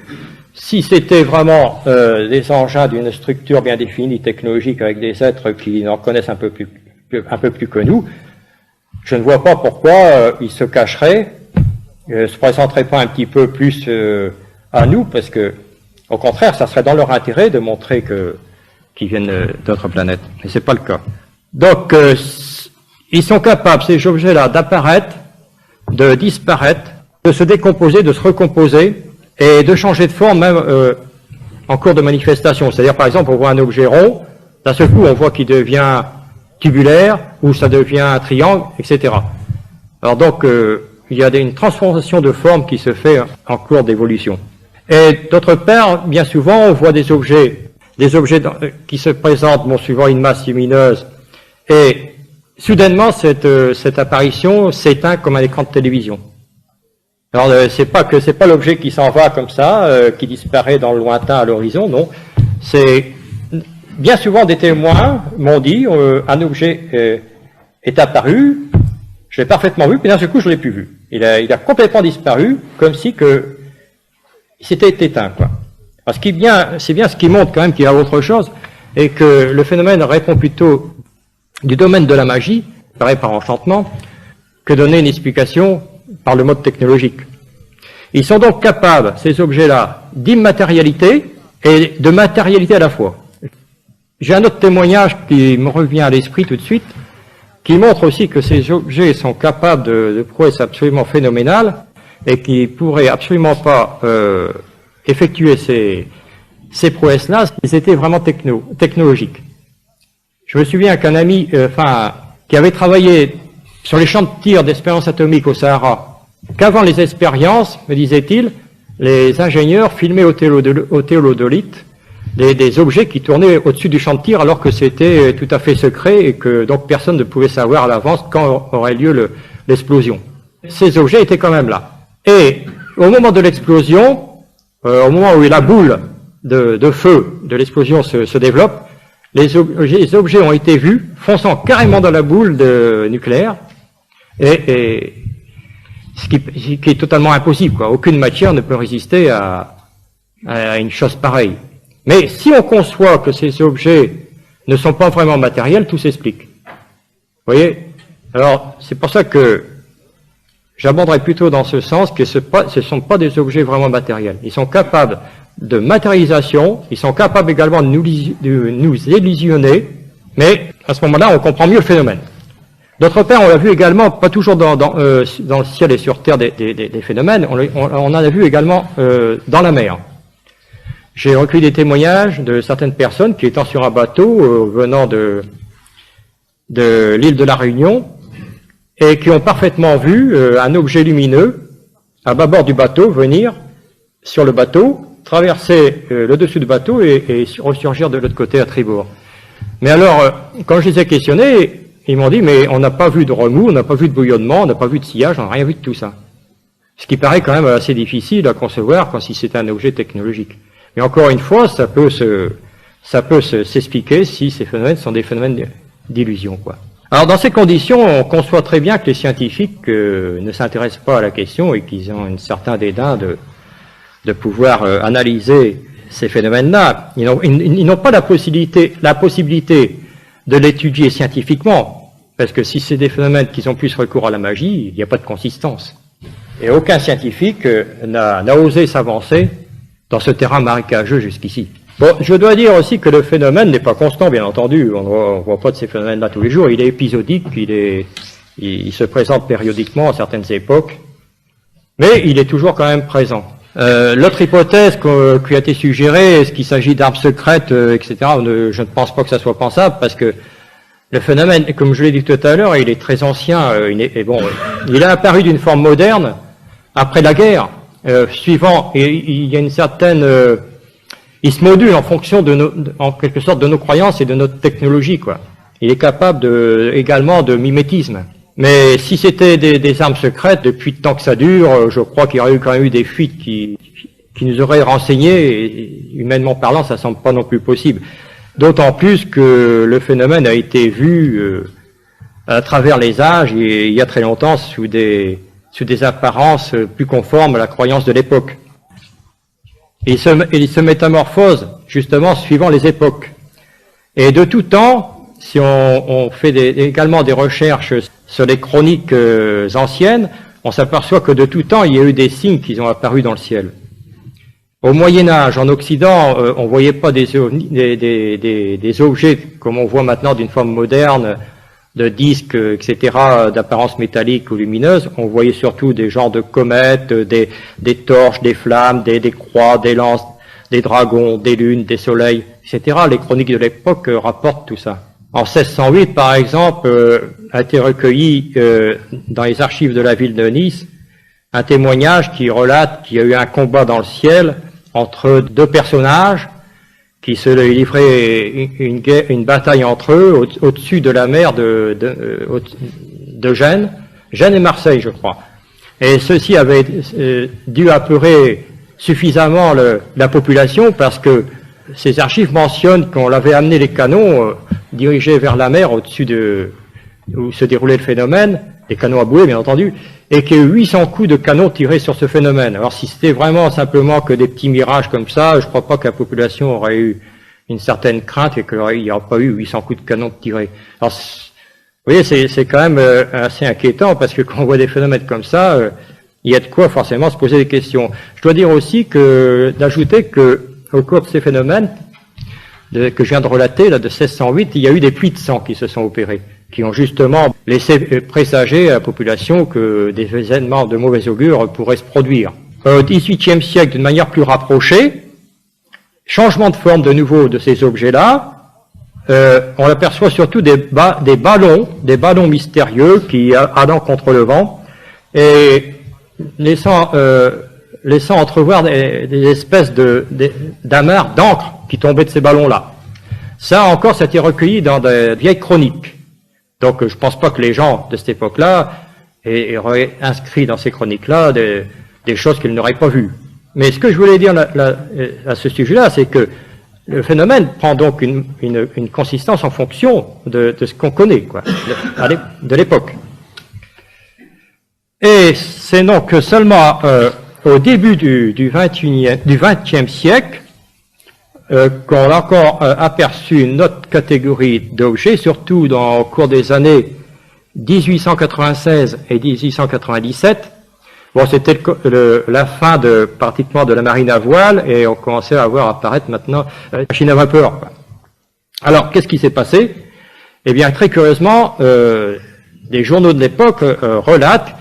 si c'était vraiment des engins d'une structure bien définie, technologique, avec des êtres qui en connaissent un peu plus que nous, je ne vois pas pourquoi ils se cacheraient, se présenteraient pas un petit peu plus à nous, parce que, au contraire, ça serait dans leur intérêt de montrer qu'ils viennent d'autres planètes. Mais c'est pas le cas. Donc, ils sont capables, ces objets-là, d'apparaître, de disparaître, de se décomposer, de se recomposer, et de changer de forme même en cours de manifestation. C'est-à-dire, par exemple, on voit un objet rond, d'un seul coup, on voit qu'il devient tubulaire, ou ça devient un triangle, etc. Alors donc, il y a une transformation de forme qui se fait en cours d'évolution. Et d'autre part, bien souvent, on voit des objets qui se présentent, bon, suivant une masse lumineuse, et soudainement, cette apparition s'éteint comme un écran de télévision. Alors, c'est pas l'objet qui s'en va comme ça, qui disparaît dans le lointain à l'horizon, non. C'est, bien souvent, des témoins m'ont dit, un objet est apparu, je l'ai parfaitement vu, puis d'un seul coup, je l'ai plus vu. Il a complètement disparu, comme si il s'était éteint, quoi. Alors, c'est bien ce qui montre quand même qu'il y a autre chose, et que le phénomène répond plutôt du domaine de la magie, paraît par enchantement, que donner une explication par le mode technologique. Ils sont donc capables, ces objets-là, d'immatérialité et de matérialité à la fois. J'ai un autre témoignage qui me revient à l'esprit tout de suite, qui montre aussi que ces objets sont capables de prouesses absolument phénoménales et qui pourraient absolument pas effectuer ces prouesses-là s'ils étaient vraiment technologiques. Je me souviens qu'un ami, qui avait travaillé sur les champs de tir d'expériences atomiques au Sahara, qu'avant les expériences, me disait-il, les ingénieurs filmaient au théodolite des objets qui tournaient au-dessus du champ de tir alors que c'était tout à fait secret et que donc personne ne pouvait savoir à l'avance quand aurait lieu l'explosion. Ces objets étaient quand même là. Et au moment de l'explosion, au moment où la boule de feu de l'explosion se développe, les objets ont été vus fonçant carrément dans la boule nucléaire, et ce qui est totalement impossible, quoi. Aucune matière ne peut résister à une chose pareille. Mais si on conçoit que ces objets ne sont pas vraiment matériels, tout s'explique. Vous voyez? Alors, c'est pour ça que j'aborderai plutôt dans ce sens que ce ne sont pas des objets vraiment matériels. Ils sont capables de matérialisation, ils sont capables également de nous illusionner, mais à ce moment-là, on comprend mieux le phénomène. D'autre part, on l'a vu également, pas toujours dans le ciel et sur terre des phénomènes, on en a vu également dans la mer. J'ai recueilli des témoignages de certaines personnes qui étant sur un bateau venant de l'île de la Réunion et qui ont parfaitement vu un objet lumineux à bâbord du bateau venir sur le bateau, traverser le dessus du bateau et ressurgir de l'autre côté à tribord. Mais alors, quand je les ai questionnés, ils m'ont dit, mais on n'a pas vu de remous, on n'a pas vu de bouillonnement, on n'a pas vu de sillage, on n'a rien vu de tout ça. Ce qui paraît quand même assez difficile à concevoir quand si c'est un objet technologique. Mais encore une fois, ça peut s'expliquer si ces phénomènes sont des phénomènes d'illusion, quoi. Alors, dans ces conditions, on conçoit très bien que les scientifiques ne s'intéressent pas à la question et qu'ils ont un certain dédain de pouvoir analyser ces phénomènes-là. Ils n'ont pas la possibilité de l'étudier scientifiquement, parce que si c'est des phénomènes qui ont plus recours à la magie, il n'y a pas de consistance. Et aucun scientifique n'a osé s'avancer dans ce terrain marécageux jusqu'ici. Bon, je dois dire aussi que le phénomène n'est pas constant, bien entendu. On voit pas de ces phénomènes-là tous les jours. Il est épisodique, il se présente périodiquement à certaines époques, mais il est toujours quand même présent. L'autre hypothèse qui a été suggérée, est-ce qu'il s'agit d'armes secrètes, etc., je ne pense pas que ça soit pensable, parce que le phénomène, comme je l'ai dit tout à l'heure, il est très ancien, il a apparu d'une forme moderne après la guerre, il y a une certaine, il se module en fonction en quelque sorte de nos croyances et de notre technologie, quoi. Il est capable également de mimétisme. Mais si c'était des armes secrètes, depuis le temps que ça dure, je crois qu'il y aurait quand même eu des fuites qui nous auraient renseigné, et humainement parlant, ça semble pas non plus possible. D'autant plus que le phénomène a été vu à travers les âges, et il y a très longtemps, sous des apparences plus conformes à la croyance de l'époque. Et il se métamorphose, justement, suivant les époques. Et de tout temps, si on fait également des recherches sur les chroniques anciennes, on s'aperçoit que de tout temps, il y a eu des signes qui ont apparu dans le ciel. Au Moyen-Âge, en Occident, on voyait pas des objets comme on voit maintenant d'une forme moderne, de disques, etc., d'apparence métallique ou lumineuse. On voyait surtout des genres de comètes, des torches, des flammes, des croix, des lances, des dragons, des lunes, des soleils, etc. Les chroniques de l'époque rapportent tout ça. En 1608, par exemple, a été recueilli dans les archives de la ville de Nice un témoignage qui relate qu'il y a eu un combat dans le ciel entre deux personnages qui se livraient une bataille entre eux au-dessus de la mer de Gênes et Marseille, je crois. Et ceci avait dû apeurer suffisamment la population, parce que ces archives mentionnent qu'on avait amené les canons dirigés vers la mer au-dessus où se déroulait le phénomène, des canons à bouée bien entendu, et qu'il y a eu 800 coups de canon tirés sur ce phénomène. Alors si c'était vraiment simplement que des petits mirages comme ça, je crois pas que la population aurait eu une certaine crainte et qu'il n'y aurait pas eu 800 coups de canon tirés. Alors, vous voyez, c'est quand même assez inquiétant, parce que quand on voit des phénomènes comme ça, il y a de quoi forcément se poser des questions. Je dois dire aussi d'ajouter que au cours de ces phénomènes que je viens de relater, là, de 1608, il y a eu des pluies de sang qui se sont opérées, qui ont justement laissé présager à la population que des événements de mauvais augure pourraient se produire. Au XVIIIe siècle, d'une manière plus rapprochée, changement de forme de nouveau de ces objets-là, on aperçoit surtout des ballons mystérieux qui allant contre le vent, et laissant entrevoir des espèces d'amarres d'encre qui tombaient de ces ballons-là. Ça encore, ça a été recueilli dans des vieilles chroniques. Donc je pense pas que les gens de cette époque-là auraient inscrit dans ces chroniques-là des choses qu'ils n'auraient pas vues. Mais ce que je voulais dire à ce sujet-là, c'est que le phénomène prend donc une consistance en fonction de ce qu'on connaît, quoi, de l'époque. Et c'est donc seulement au début du XXe siècle qu'on a encore aperçu une autre catégorie d'objets, surtout au cours des années 1896 et 1897. Bon, c'était la fin pratiquement de la marine à voile, et on commençait à voir apparaître maintenant la machine à vapeur, quoi. Alors, qu'est-ce qui s'est passé? Eh bien, très curieusement, des journaux de l'époque relatent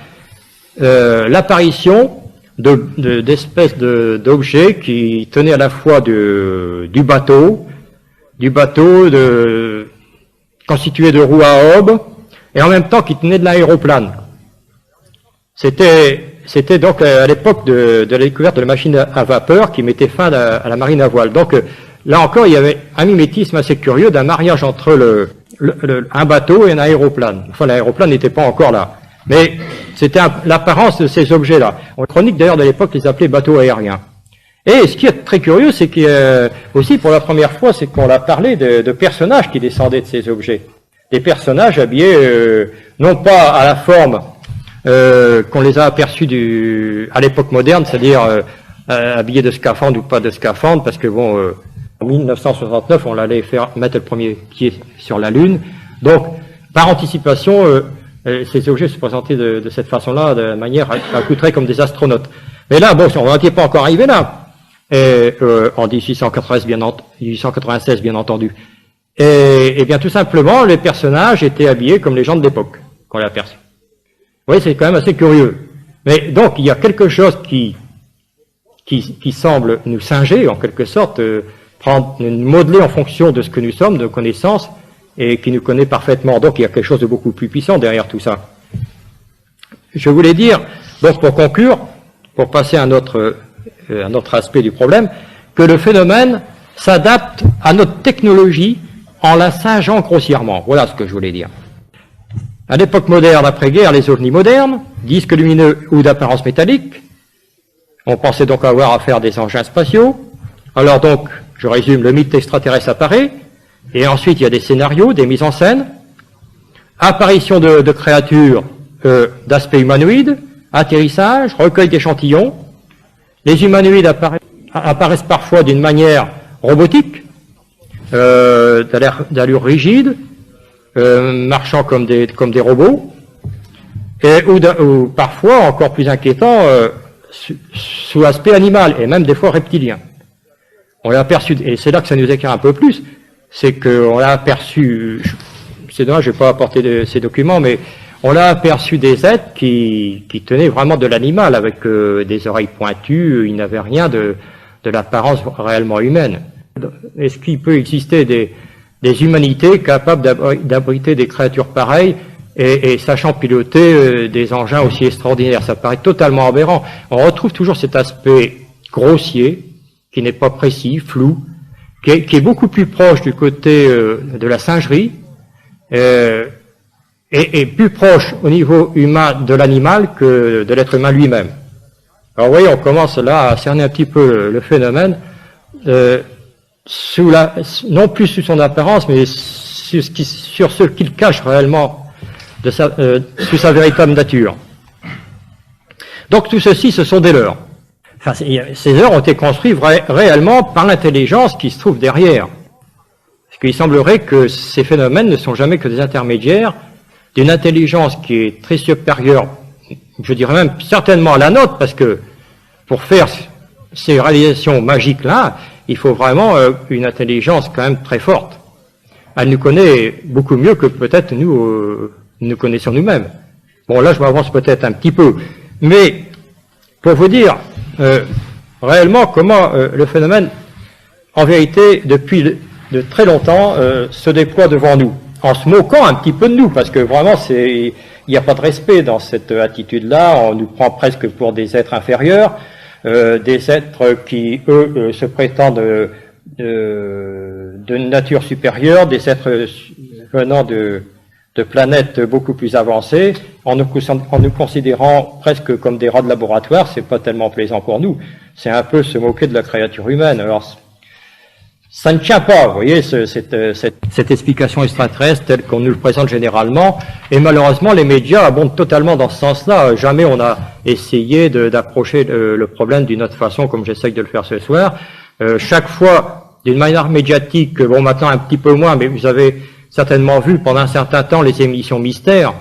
l'apparition d'espèces d'objets qui tenaient à la fois du bateau constitué de roues à aubes, et en même temps qui tenaient de l'aéroplane. C'était donc à l'époque de la découverte de la machine à vapeur qui mettait fin à la marine à voile. Donc là encore, il y avait un mimétisme assez curieux d'un mariage entre un bateau et un aéroplane. Enfin, l'aéroplane n'était pas encore là. Mais c'était l'apparence de ces objets-là. On chronique d'ailleurs de l'époque les appelait bateaux aériens. Et ce qui est très curieux, c'est que aussi pour la première fois, c'est qu'on a parlé de personnages qui descendaient de ces objets. Des personnages habillés non pas à la forme qu'on les a aperçus à l'époque moderne, c'est-à-dire habillés de scaphandre ou pas de scaphandre, parce que bon, en 1969, on allait mettre le premier pied sur la Lune. Donc, par anticipation, ces objets se présentaient de cette façon-là, de manière à accoutrés comme des astronautes. Mais là, bon, on n'était pas encore arrivé là, en 1896, bien entendu. Et bien, tout simplement, les personnages étaient habillés comme les gens de l'époque, qu'on l'a aperçu. Oui, c'est quand même assez curieux. Mais donc, il y a quelque chose qui semble nous singer, en quelque sorte, nous modeler en fonction de ce que nous sommes, de connaissances, et qui nous connaît parfaitement. Donc, il y a quelque chose de beaucoup plus puissant derrière tout ça. Je voulais dire, donc, pour conclure, pour passer à un autre aspect du problème, que le phénomène s'adapte à notre technologie en la singeant grossièrement. Voilà ce que je voulais dire. À l'époque moderne, après-guerre, les ovnis modernes, disques lumineux ou d'apparence métallique, on pensait donc avoir affaire à des engins spatiaux. Alors donc, je résume, le mythe extraterrestre apparaît, et ensuite il y a des scénarios, des mises en scène, apparition de créatures d'aspect humanoïde, atterrissage, recueil d'échantillons. Les humanoïdes apparaissent parfois d'une manière robotique, d'allure rigide, marchant comme des robots, ou parfois, encore plus inquiétant, sous aspect animal, et même des fois reptilien. On l'a aperçu, et c'est là que ça nous éclaire un peu plus, c'est qu'on l'a aperçu, c'est dommage, je n'ai pas apporté ces documents, mais on l'a aperçu des êtres qui tenaient vraiment de l'animal, avec des oreilles pointues, il n'avait rien de l'apparence réellement humaine. Est-ce qu'il peut exister des humanités capables d'abriter des créatures pareilles et sachant piloter des engins aussi extraordinaires? Ça paraît totalement aberrant. On retrouve toujours cet aspect grossier, qui n'est pas précis, flou, qui est beaucoup plus proche du côté de la singerie, et plus proche au niveau humain de l'animal que de l'être humain lui-même. Alors vous voyez, on commence là à cerner un petit peu le phénomène, non plus sous son apparence, mais sur ce qu'il cache réellement sous sa véritable nature. Donc tout ceci, ce sont des leurres. Enfin, ces leurres ont été construits réellement par l'intelligence qui se trouve derrière. Parce qu'il semblerait que ces phénomènes ne sont jamais que des intermédiaires d'une intelligence qui est très supérieure, je dirais même certainement à la nôtre, parce que pour faire ces réalisations magiques-là, il faut vraiment une intelligence quand même très forte. Elle nous connaît beaucoup mieux que peut-être nous connaissons nous-mêmes. Bon, là, je m'avance peut-être un petit peu. Mais, pour vous dire réellement comment le phénomène, en vérité, depuis de très longtemps, se déploie devant nous, en se moquant un petit peu de nous, parce que vraiment, il n'y a pas de respect dans cette attitude-là. On nous prend presque pour des êtres inférieurs, des êtres qui, eux, se prétendent de nature supérieure, des êtres venant de planètes beaucoup plus avancées, en nous considérant presque comme des rats de laboratoire. C'est pas tellement plaisant pour nous. C'est un peu se moquer de la créature humaine. Alors, ça ne tient pas, vous voyez, cette explication extraterrestre telle qu'on nous le présente généralement. Et malheureusement, les médias abondent totalement dans ce sens-là. Jamais on a essayé d'approcher le problème d'une autre façon, comme j'essaye de le faire ce soir. Chaque fois, d'une manière médiatique, bon, maintenant un petit peu moins, mais vous avez certainement vu pendant un certain temps les émissions mystères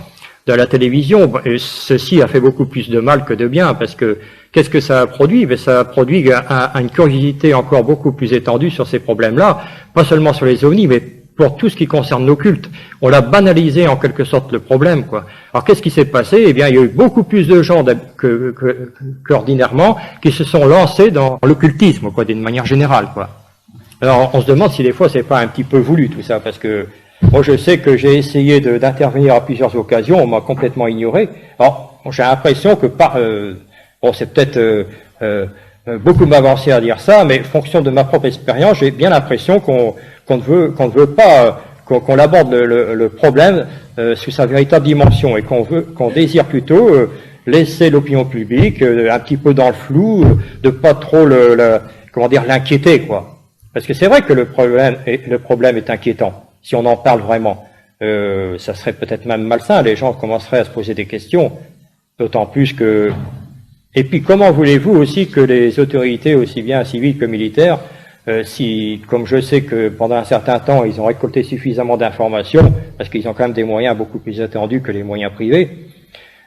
de la télévision. Ceci a fait beaucoup plus de mal que de bien, parce que qu'est-ce que ça a produit? Ça a produit une curiosité encore beaucoup plus étendue sur ces problèmes-là, pas seulement sur les ovnis, mais pour tout ce qui concerne l'occulte. On l'a banalisé en quelque sorte le problème, quoi. Alors qu'est-ce qui s'est passé? Eh bien, il y a eu beaucoup plus de gens qu'ordinairement qui se sont lancés dans l'occultisme, quoi, d'une manière générale, quoi. Alors on se demande si des fois c'est pas un petit peu voulu tout ça, parce que moi, je sais que j'ai essayé d'intervenir à plusieurs occasions, on m'a complètement ignoré. Alors, j'ai l'impression que bon, c'est peut-être beaucoup m'avancer à dire ça, mais fonction de ma propre expérience, j'ai bien l'impression qu'on ne veut pas qu'on aborde le problème sous sa véritable dimension, et qu'on désire plutôt laisser l'opinion publique un petit peu dans le flou, de pas trop l'inquiéter, quoi. Parce que c'est vrai que le problème est inquiétant. Si on en parle vraiment, ça serait peut-être même malsain, les gens commenceraient à se poser des questions, d'autant plus que... Et puis comment voulez-vous aussi que les autorités, aussi bien civiles que militaires, comme je sais que pendant un certain temps, ils ont récolté suffisamment d'informations, parce qu'ils ont quand même des moyens beaucoup plus étendus que les moyens privés,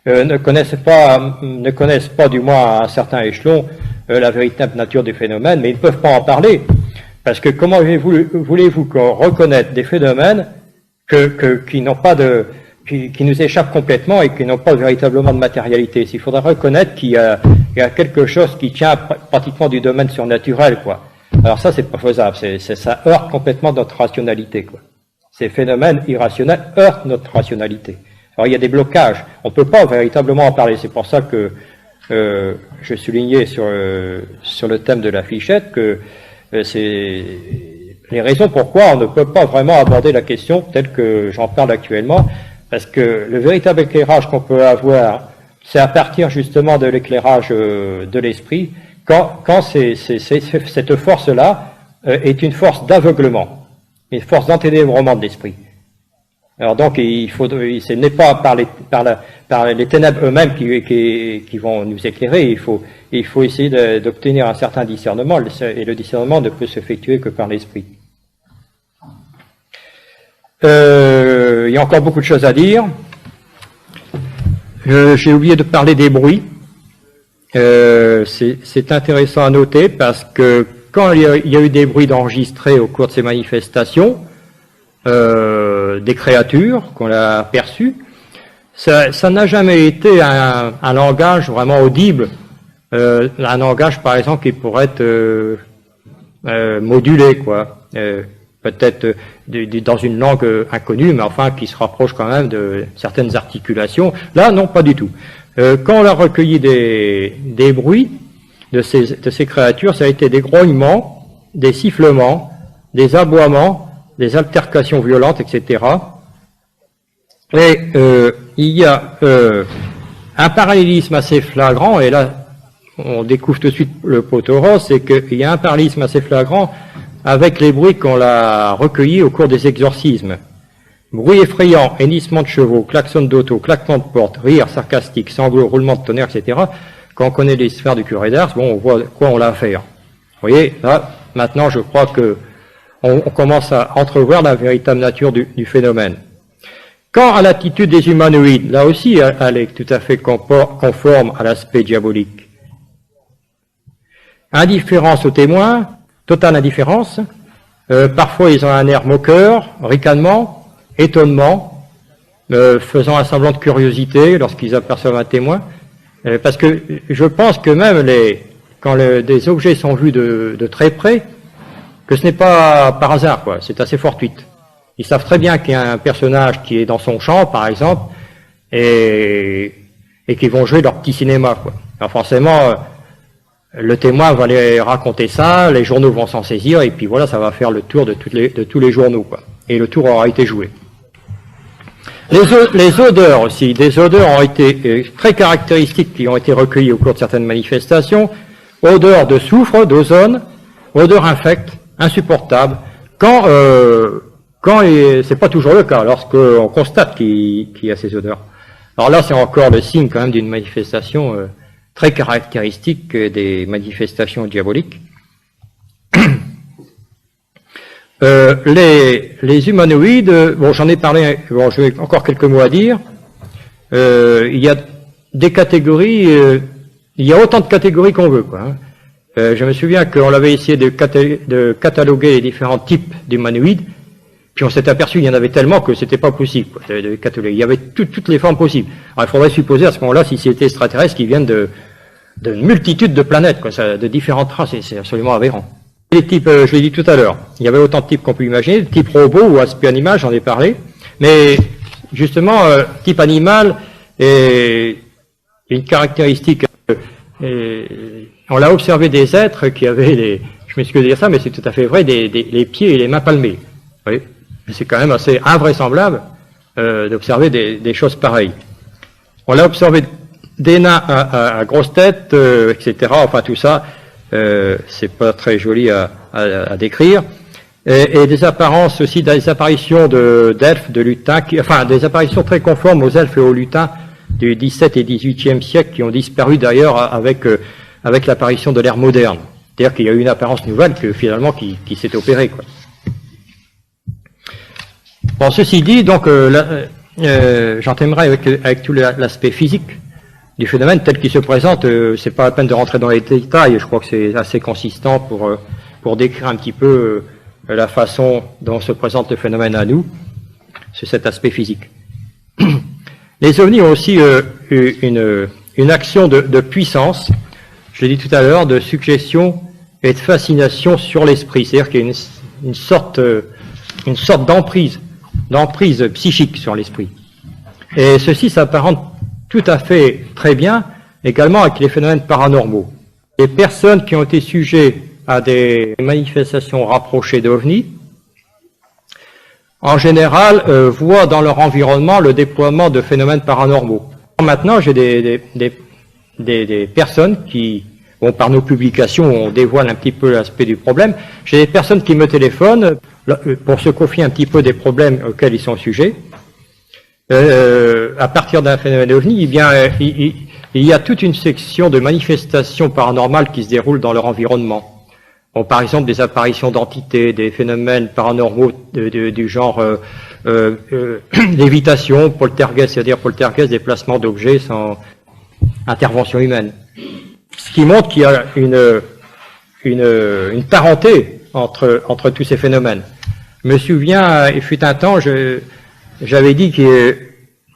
ne connaissent pas, du moins à un certain échelon, la véritable nature du phénomène, mais ils ne peuvent pas en parler. Parce que comment voulez-vous qu'on reconnaisse des phénomènes qui n'ont pas qui nous échappent complètement et qui n'ont pas véritablement de matérialité? Il faudra reconnaître qu'il y a quelque chose qui tient pratiquement du domaine surnaturel, quoi. Alors ça, c'est pas faisable. Ça heurte complètement notre rationalité, quoi. Ces phénomènes irrationnels heurtent notre rationalité. Alors il y a des blocages. On peut pas véritablement en parler. C'est pour ça que je soulignais sur le thème de la fichette que c'est les raisons pourquoi on ne peut pas vraiment aborder la question telle que j'en parle actuellement, parce que le véritable éclairage qu'on peut avoir, c'est à partir justement de l'éclairage de l'esprit, quand cette force-là est une force d'aveuglement, une force d'enténébrement de l'esprit. Alors donc, ce n'est pas par les ténèbres eux-mêmes qui vont nous éclairer. Il faut essayer d'obtenir un certain discernement, et le discernement ne peut s'effectuer que par l'esprit. Il y a encore beaucoup de choses à dire. J'ai oublié de parler des bruits. C'est intéressant à noter parce que quand il y a eu des bruits enregistrés au cours de ces manifestations, des créatures qu'on a perçues, ça n'a jamais été un langage vraiment audible, un langage par exemple qui pourrait être modulé, quoi, peut-être dans une langue inconnue, mais enfin qui se rapproche quand même de certaines articulations. Là, non, pas du tout. Quand on a recueilli des bruits de ces créatures, ça a été des grognements, des sifflements, des aboiements, des altercations violentes, etc. Et il y a un parallélisme assez flagrant, et là on découvre tout de suite le poteau rose, c'est qu'il y a un parallélisme assez flagrant avec les bruits qu'on a recueillis au cours des exorcismes. Bruit effrayant, hennissement de chevaux, klaxon d'auto, claquement de porte, rire sarcastique, sanglots, roulement de tonnerre, etc. Quand on connaît les sphères du curé d'Ars, bon, on voit quoi on a à faire. Vous voyez, là, maintenant je crois que on commence à entrevoir la véritable nature du phénomène. Quant à l'attitude des humanoïdes, là aussi, elle est tout à fait conforme à l'aspect diabolique. Indifférence aux témoins, totale indifférence. Parfois, ils ont un air moqueur, ricanement, étonnement, faisant un semblant de curiosité lorsqu'ils aperçoivent un témoin. Parce que je pense que même quand des objets sont vus de très près, que ce n'est pas par hasard, quoi. C'est assez fortuite. Ils savent très bien qu'il y a un personnage qui est dans son champ, par exemple, et qu'ils vont jouer leur petit cinéma, quoi. Alors forcément, le témoin va aller raconter ça, les journaux vont s'en saisir, et puis voilà, ça va faire le tour de tous les journaux, quoi. Et le tour aura été joué. Les odeurs aussi, des odeurs ont été très caractéristiques qui ont été recueillies au cours de certaines manifestations. Odeur de soufre, d'ozone, odeur infecte, insupportable. Et c'est pas toujours le cas, lorsqu'on constate qu'il y a ces odeurs. Alors là, c'est encore le signe quand même d'une manifestation très caractéristique des manifestations diaboliques. Les humanoïdes, bon, j'en ai parlé, bon, j'ai encore quelques mots à dire. Il y a des catégories, il y a autant de catégories qu'on veut, quoi. Hein. Je me souviens qu'on avait essayé de cataloguer les différents types d'humanoïdes, puis on s'est aperçu qu'il y en avait tellement que c'était pas possible, quoi, de cataloguer. Il y avait toutes les formes possibles. Alors, il faudrait supposer à ce moment-là, si c'était extraterrestre, qu'ils viennent de multitudes de planètes, quoi, de différentes races, et c'est absolument aberrant. Les types, je l'ai dit tout à l'heure, il y avait autant de types qu'on peut imaginer, le type robot ou aspect animal, j'en ai parlé, mais justement, type animal est une caractéristique, on l'a observé des êtres qui avaient je m'excuse de dire ça, mais c'est tout à fait vrai, les pieds et les mains palmés. Oui. C'est quand même assez invraisemblable d'observer des choses pareilles. On l'a observé des nains à grosse tête, etc. Enfin tout ça, c'est pas très joli à décrire. Et des apparences aussi, des apparitions d'elfes, de lutins, enfin des apparitions très conformes aux elfes et aux lutins du XVIIe et XVIIIe siècle qui ont disparu d'ailleurs avec l'apparition de l'ère moderne. C'est-à-dire qu'il y a eu une apparence nouvelle finalement qui s'est opérée, quoi. Bon, ceci dit, donc, j'en terminerai avec tout l'aspect physique du phénomène tel qu'il se présente. C'est pas la peine de rentrer dans les détails. Je crois que c'est assez consistant pour décrire un petit peu la façon dont se présente le phénomène à nous. C'est cet aspect physique. Les ovnis ont aussi une action de puissance. Je l'ai dit tout à l'heure, de suggestion et de fascination sur l'esprit. C'est-à-dire qu'il y a une sorte d'emprise psychique sur l'esprit. Et ceci s'apparente tout à fait très bien également avec les phénomènes paranormaux. Les personnes qui ont été sujets à des manifestations rapprochées d'OVNI, en général, voient dans leur environnement le déploiement de phénomènes paranormaux. Maintenant, j'ai des personnes qui, bon, par nos publications, on dévoile un petit peu l'aspect du problème. J'ai des personnes qui me téléphonent pour se confier un petit peu des problèmes auxquels ils sont sujets. À partir d'un phénomène OVNI, eh bien, il y a toute une section de manifestations paranormales qui se déroulent dans leur environnement. Bon, par exemple, des apparitions d'entités, des phénomènes paranormaux du genre lévitation, poltergeist, c'est-à-dire poltergeist, déplacement d'objets sans intervention humaine. Ce qui montre qu'il y a une parenté entre tous ces phénomènes. Je me souviens, il fut un temps, j'avais dit que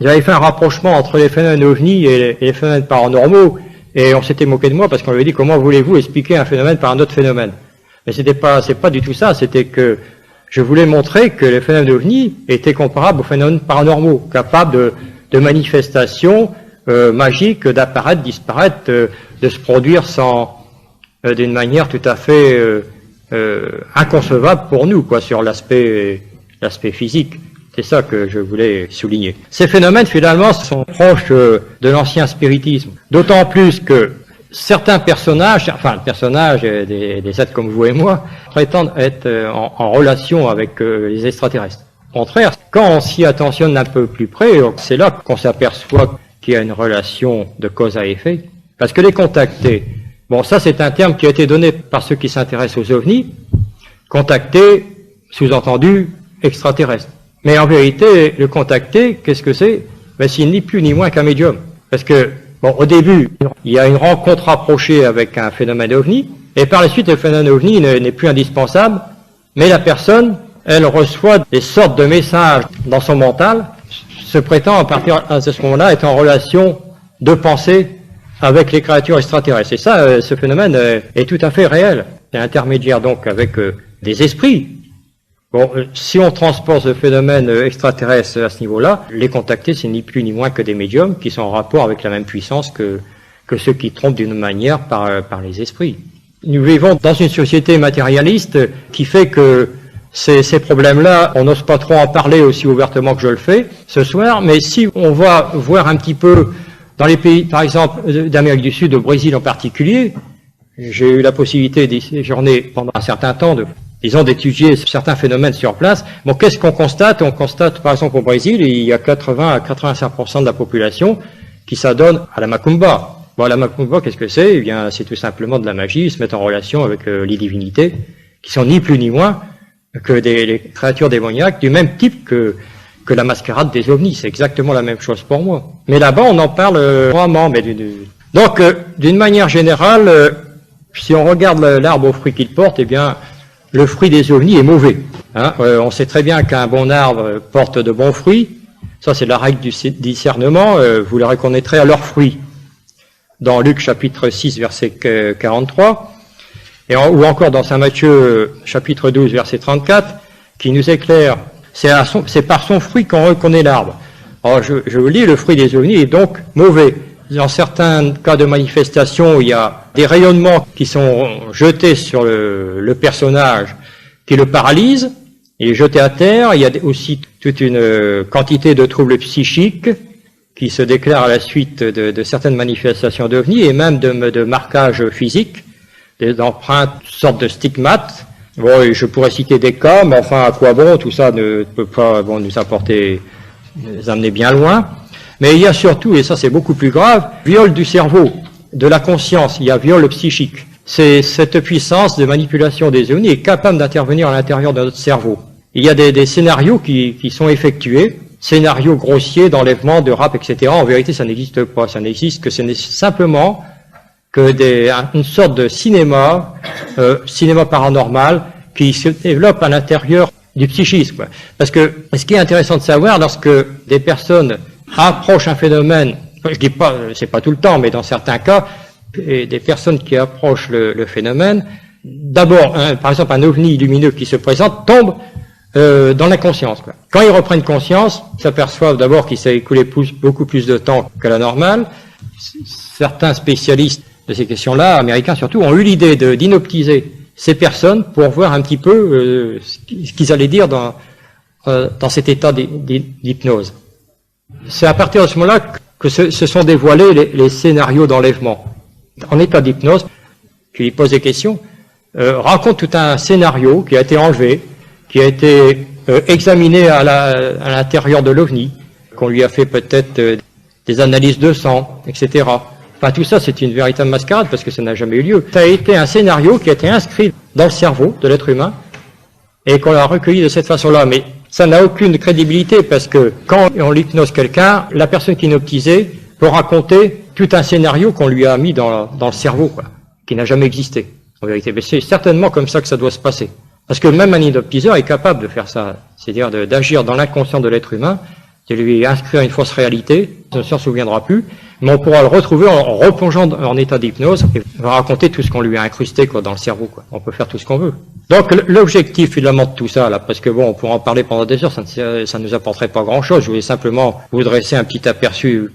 j'avais fait un rapprochement entre les phénomènes OVNI et les phénomènes paranormaux, et on s'était moqué de moi parce qu'on lui avait dit comment voulez-vous expliquer un phénomène par un autre phénomène. Mais c'est pas du tout ça, c'était que je voulais montrer que les phénomènes OVNI étaient comparables aux phénomènes paranormaux, capables de manifestations magiques, d'apparaître, disparaître, de se produire d'une manière tout à fait inconcevable pour nous, quoi, sur l'aspect physique. C'est ça que je voulais souligner. Ces phénomènes, finalement, sont proches de l'ancien spiritisme. D'autant plus que certains personnages, des êtres comme vous et moi, prétendent être en relation avec les extraterrestres. Au contraire, quand on s'y attentionne un peu plus près, c'est là qu'on s'aperçoit qu'il y a une relation de cause à effet. Parce que les contactés, bon, ça c'est un terme qui a été donné par ceux qui s'intéressent aux ovnis, contactés, sous-entendu, extraterrestres. Mais en vérité, le contacté, qu'est-ce que c'est? Ben, c'est ni plus ni moins qu'un médium. Parce que, bon, au début, il y a une rencontre rapprochée avec un phénomène OVNI, et par la suite, le phénomène OVNI n'est plus indispensable, mais la personne, elle reçoit des sortes de messages dans son mental, se prétend à partir de ce moment-là être en relation de pensée avec les créatures extraterrestres. Et ça, ce phénomène est tout à fait réel. C'est intermédiaire donc avec des esprits. Bon, si on transpose ce phénomène extraterrestre à ce niveau-là, les contactés, c'est ni plus ni moins que des médiums qui sont en rapport avec la même puissance que que ceux qui trompent d'une manière par les esprits. Nous vivons dans une société matérialiste qui fait que ces problèmes-là, on n'ose pas trop en parler aussi ouvertement que je le fais ce soir, mais si on va voir un petit peu dans les pays, par exemple, d'Amérique du Sud, au Brésil en particulier, j'ai eu la possibilité d'y séjourner pendant un certain temps, d'étudier certains phénomènes sur place. Bon, qu'est-ce qu'on constate? On constate, par exemple, au Brésil, il y a 80 à 85% de la population qui s'adonne à la macumba. Bon, la macumba, qu'est-ce que c'est? Eh bien, c'est tout simplement de la magie, ils se mettent en relation avec les divinités, qui sont ni plus ni moins que les créatures démoniaques du même type que la mascarade des ovnis. C'est exactement la même chose pour moi. Mais là-bas, on en parle vraiment. Donc, d'une manière générale, si on regarde l'arbre aux fruits qu'il porte, eh bien, le fruit des ovnis est mauvais. Hein. On sait très bien qu'un bon arbre porte de bons fruits. Ça, c'est la règle du discernement. Vous le reconnaîtrez à leurs fruits. Dans Luc chapitre 6, verset 43. Ou encore dans Saint Matthieu, chapitre 12, verset 34, qui nous éclaire, c'est par son fruit qu'on reconnaît l'arbre. Alors, je vous lis, le fruit des ovnis est donc mauvais. Dans certains cas de manifestation, il y a des rayonnements qui sont jetés sur le personnage, qui le paralysent, il est jeté à terre. Il y a aussi toute une quantité de troubles psychiques qui se déclarent à la suite de certaines manifestations d'ovnis, et même de marquages physiques, des empreintes, sortes de stigmates. Bon, je pourrais citer des cas, mais enfin, à quoi bon? Tout ça ne peut pas nous amener bien loin. Mais il y a surtout, et ça c'est beaucoup plus grave, viol du cerveau, de la conscience, il y a viol psychique. C'est cette puissance de manipulation des ovnis est capable d'intervenir à l'intérieur de notre cerveau. Il y a des scénarios qui sont effectués, scénarios grossiers d'enlèvement, de rap, etc. En vérité, ça n'existe pas. Ça n'existe que c'est simplement une sorte de cinéma paranormal qui se développe à l'intérieur du psychisme, quoi. Parce que ce qui est intéressant de savoir, lorsque des personnes approchent un phénomène, je dis pas, c'est pas tout le temps, mais dans certains cas, des personnes qui approchent le phénomène, d'abord, par exemple, un ovni lumineux qui se présente tombe dans l'inconscience, quoi. Quand ils reprennent conscience, ils s'aperçoivent d'abord qu'il s'est écoulé beaucoup plus de temps que la normale. Certains spécialistes de ces questions-là, américains surtout, ont eu l'idée d'inoptiser ces personnes pour voir un petit peu ce qu'ils allaient dire dans cet état d'hypnose. C'est à partir de ce moment-là que se sont dévoilés les scénarios d'enlèvement. En état d'hypnose, qui lui pose des questions, raconte tout un scénario qui a été enlevé, qui a été examiné à l'intérieur de l'OVNI, qu'on lui a fait peut-être des analyses de sang, etc. Enfin, tout ça, c'est une véritable mascarade parce que ça n'a jamais eu lieu. Ça a été un scénario qui a été inscrit dans le cerveau de l'être humain et qu'on a recueilli de cette façon-là. Mais ça n'a aucune crédibilité parce que quand on hypnose quelqu'un, la personne qui est hypnotisée peut raconter tout un scénario qu'on lui a mis dans le cerveau, quoi, qui n'a jamais existé, en vérité. Mais c'est certainement comme ça que ça doit se passer. Parce que même un hypnotiseur est capable de faire ça, c'est-à-dire d'agir dans l'inconscient de l'être humain, de lui inscrire une fausse réalité, on ne s'en souviendra plus, mais on pourra le retrouver en replongeant en état d'hypnose et va raconter tout ce qu'on lui a incrusté, quoi, dans le cerveau, quoi. On peut faire tout ce qu'on veut. Donc l'objectif finalement de tout ça, là, parce que bon, on pourra en parler pendant des heures, ça ne nous apporterait pas grand-chose. Je voulais simplement vous dresser un petit aperçu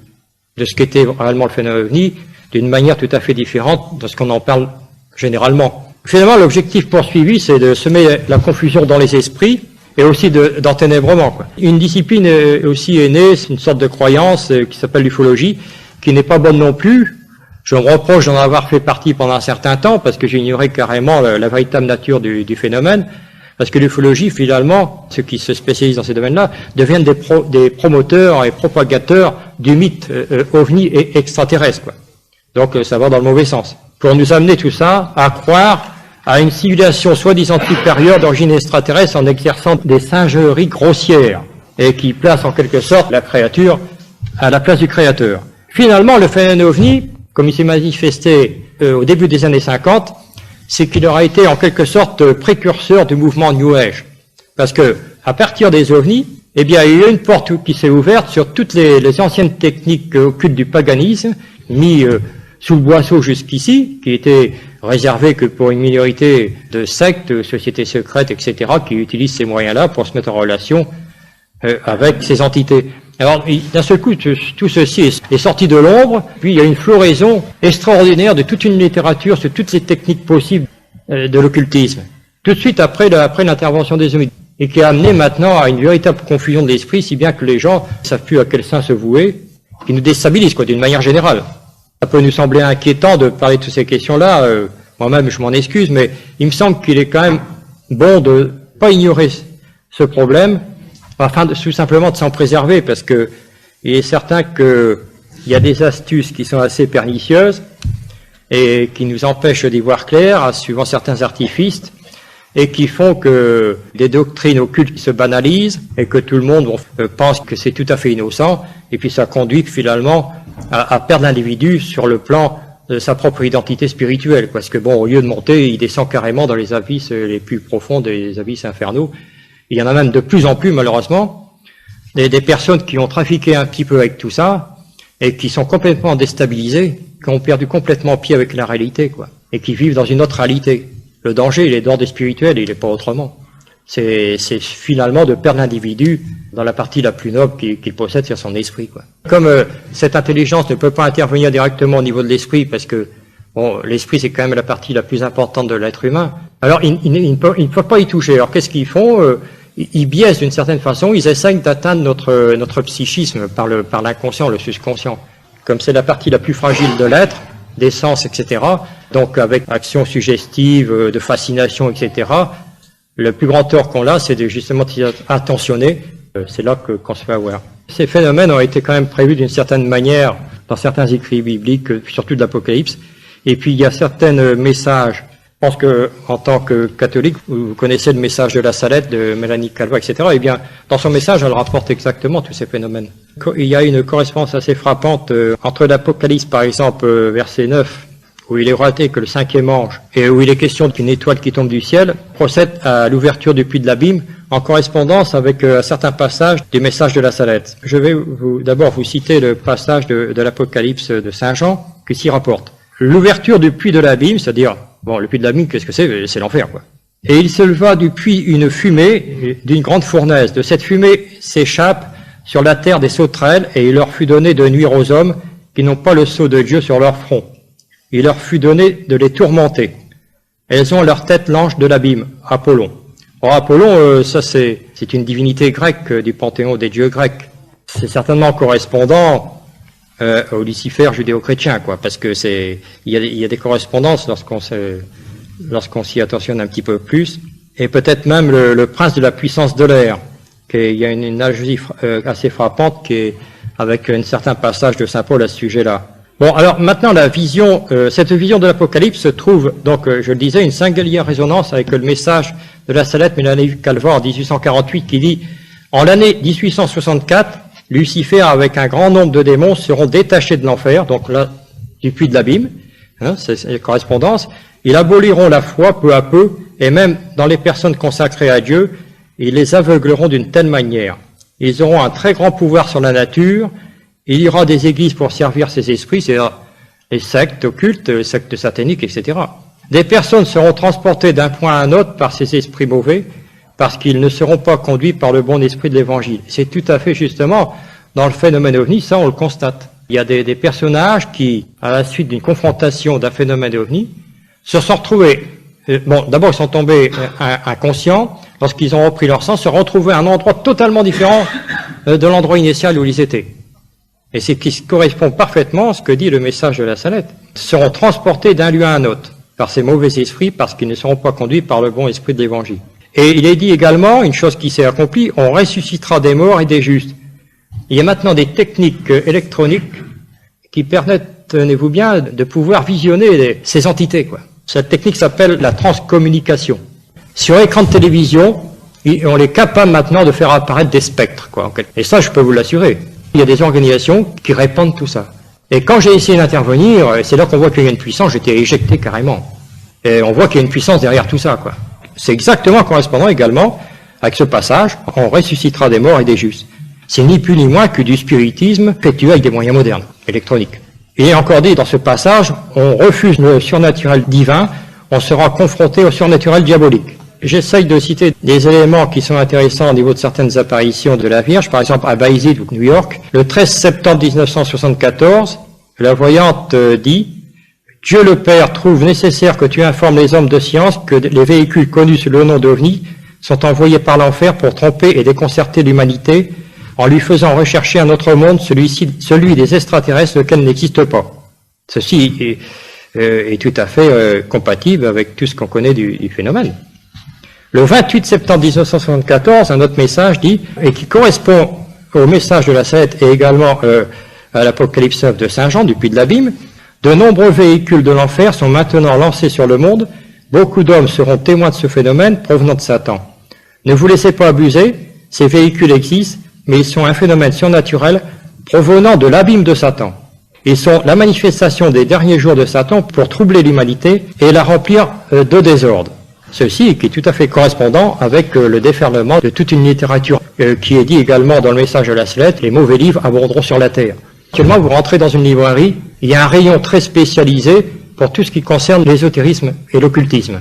de ce qu'était réellement le phénomène OVNI, d'une manière tout à fait différente de ce qu'on en parle généralement. Finalement, l'objectif poursuivi, c'est de semer la confusion dans les esprits et aussi d'enténèbrement, quoi. Une discipline aussi est née, c'est une sorte de croyance qui s'appelle l'ufologie, qui n'est pas bonne non plus. Je me reproche d'en avoir fait partie pendant un certain temps parce que j'ignorais carrément la véritable nature du phénomène. Parce que l'ufologie, finalement, ceux qui se spécialisent dans ces domaines-là, deviennent des promoteurs et propagateurs du mythe ovni et extraterrestre, quoi. Donc ça va dans le mauvais sens. Pour nous amener tout ça à croire à une civilisation soi-disant supérieure d'origine extraterrestre en exerçant des singeries grossières et qui place en quelque sorte la créature à la place du créateur. Finalement, le phénomène OVNI, comme il s'est manifesté au début des années 50, c'est qu'il aura été en quelque sorte précurseur du mouvement New Age. Parce que, à partir des OVNI, eh bien, il y a eu une porte qui s'est ouverte sur toutes les anciennes techniques occultes du paganisme, mis sous le boisseau jusqu'ici, qui étaient réservées que pour une minorité de sectes, sociétés secrètes, etc., qui utilisent ces moyens-là pour se mettre en relation avec ces entités. Alors, d'un seul coup, tout ceci est sorti de l'ombre, puis il y a une floraison extraordinaire de toute une littérature sur toutes les techniques possibles de l'occultisme. Tout de suite après l'intervention des hommes, et qui a amené maintenant à une véritable confusion de l'esprit, si bien que les gens ne savent plus à quel saint se vouer, qui nous déstabilise, quoi, d'une manière générale. Ça peut nous sembler inquiétant de parler de toutes ces questions-là, moi-même je m'en excuse, mais il me semble qu'il est quand même bon de pas ignorer ce problème, afin tout simplement de s'en préserver, parce que il est certain qu'il y a des astuces qui sont assez pernicieuses et qui nous empêchent d'y voir clair, suivant certains artifices, et qui font que des doctrines occultes se banalisent et que tout le monde pense que c'est tout à fait innocent, et puis ça conduit finalement à perdre l'individu sur le plan de sa propre identité spirituelle, parce que bon, au lieu de monter, il descend carrément dans les abysses les plus profonds, des abysses infernaux. Il y en a même de plus en plus, malheureusement, des personnes qui ont trafiqué un petit peu avec tout ça et qui sont complètement déstabilisées, qui ont perdu complètement pied avec la réalité, quoi, et qui vivent dans une autre réalité. Le danger, il est d'ordre spirituel, il n'est pas autrement. C'est finalement de perdre l'individu dans la partie la plus noble qu'il possède, c'est son esprit, quoi. Comme cette intelligence ne peut pas intervenir directement au niveau de l'esprit, parce que bon, l'esprit c'est quand même la partie la plus importante de l'être humain, alors ils ne peuvent pas y toucher. Alors qu'est-ce qu'ils font? Ils biaisent d'une certaine façon, ils essayent d'atteindre notre psychisme par l'inconscient, le subconscient. Comme c'est la partie la plus fragile de l'être, des sens, etc., donc avec action suggestive, de fascination, etc., le plus grand tort qu'on a, c'est de justement attentionner. C'est là qu'on se fait avoir. Ces phénomènes ont été quand même prévus d'une certaine manière dans certains écrits bibliques, surtout de l'Apocalypse. Et puis il y a certains messages. Je pense que en tant que catholique, vous connaissez le message de la Salette, de Mélanie Calva, etc. Eh bien, dans son message, elle rapporte exactement tous ces phénomènes. Il y a une correspondance assez frappante entre l'Apocalypse, par exemple, verset 9, où il est relaté que le cinquième ange, et où il est question d'une étoile qui tombe du ciel, procède à l'ouverture du puits de l'abîme, en correspondance avec un certain passage du message de la Salette. Je vais d'abord vous citer le passage de l'Apocalypse de Saint Jean, qui s'y rapporte. L'ouverture du puits de l'abîme, c'est-à-dire, bon, le puits de l'abîme, qu'est-ce que c'est? C'est l'enfer, quoi. Et il se leva du puits une fumée d'une grande fournaise. De cette fumée s'échappe sur la terre des sauterelles, et il leur fut donné de nuire aux hommes qui n'ont pas le sceau de Dieu sur leur front. Il leur fut donné de les tourmenter. Elles ont leur tête l'ange de l'abîme, Apollon. Or, Apollon, ça c'est une divinité grecque du panthéon des dieux grecs. C'est certainement correspondant au Lucifer judéo-chrétien, quoi, parce que il y a des correspondances lorsqu'on s'y attentionne un petit peu plus, et peut-être même le prince de la puissance de l'air. Il y a une analogie assez frappante qui est avec un certain passage de saint Paul à ce sujet-là. Bon, alors maintenant cette vision de l'Apocalypse trouve, donc je le disais, une singulière résonance avec le message de la Salette Mélanie Calva en 1848 qui dit « En l'année 1864, Lucifer avec un grand nombre de démons seront détachés de l'enfer, donc là, du puits de l'abîme, hein, c'est la correspondance, ils aboliront la foi peu à peu, et même dans les personnes consacrées à Dieu, ils les aveugleront d'une telle manière. Ils auront un très grand pouvoir sur la nature. Il y aura des églises pour servir ces esprits, c'est-à-dire les sectes occultes, les sectes sataniques, etc. Des personnes seront transportées d'un point à un autre par ces esprits mauvais, parce qu'ils ne seront pas conduits par le bon esprit de l'Évangile. C'est tout à fait justement dans le phénomène ovni, ça on le constate. Il y a des personnages qui, à la suite d'une confrontation d'un phénomène ovni, se sont retrouvés, d'abord ils sont tombés inconscients, lorsqu'ils ont repris leur sens, se retrouvaient à un endroit totalement différent de l'endroit initial où ils étaient. Et c'est qui correspond parfaitement à ce que dit le message de la Salette. Ils seront transportés d'un lieu à un autre par ces mauvais esprits parce qu'ils ne seront pas conduits par le bon esprit de l'Évangile. Et il est dit également, une chose qui s'est accomplie, on ressuscitera des morts et des justes. Il y a maintenant des techniques électroniques qui permettent, tenez-vous bien, de pouvoir visionner ces entités, quoi. Cette technique s'appelle la transcommunication. Sur écran de télévision, on est capable maintenant de faire apparaître des spectres, quoi. Et ça, je peux vous l'assurer. Il y a des organisations qui répandent tout ça. Et quand j'ai essayé d'intervenir, c'est là qu'on voit qu'il y a une puissance, j'étais éjecté carrément. Et on voit qu'il y a une puissance derrière tout ça, quoi. C'est exactement correspondant également avec ce passage, on ressuscitera des morts et des justes. C'est ni plus ni moins que du spiritisme effectué avec des moyens modernes, électroniques. Il est encore dit dans ce passage, on refuse le surnaturel divin, on sera confronté au surnaturel diabolique. J'essaye de citer des éléments qui sont intéressants au niveau de certaines apparitions de la Vierge. Par exemple, à Bayezid, ou New York, le 13 septembre 1974, la voyante dit « Dieu le Père trouve nécessaire que tu informes les hommes de science que les véhicules connus sous le nom d'OVNI sont envoyés par l'enfer pour tromper et déconcerter l'humanité en lui faisant rechercher un autre monde, celui des extraterrestres, lequel n'existe pas. » Ceci est tout à fait compatible avec tout ce qu'on connaît du phénomène. Le 28 septembre 1974, un autre message dit, et qui correspond au message de la Salette et également à l'Apocalypse de Saint Jean, du Puy de l'Abîme, de nombreux véhicules de l'enfer sont maintenant lancés sur le monde. Beaucoup d'hommes seront témoins de ce phénomène provenant de Satan. Ne vous laissez pas abuser, ces véhicules existent, mais ils sont un phénomène surnaturel provenant de l'abîme de Satan. Ils sont la manifestation des derniers jours de Satan pour troubler l'humanité et la remplir de désordre. Ceci qui est tout à fait correspondant avec le déferlement de toute une littérature qui est dit également dans le message de la Salette, les mauvais livres abonderont sur la terre. Actuellement, vous rentrez dans une librairie, il y a un rayon très spécialisé pour tout ce qui concerne l'ésotérisme et l'occultisme.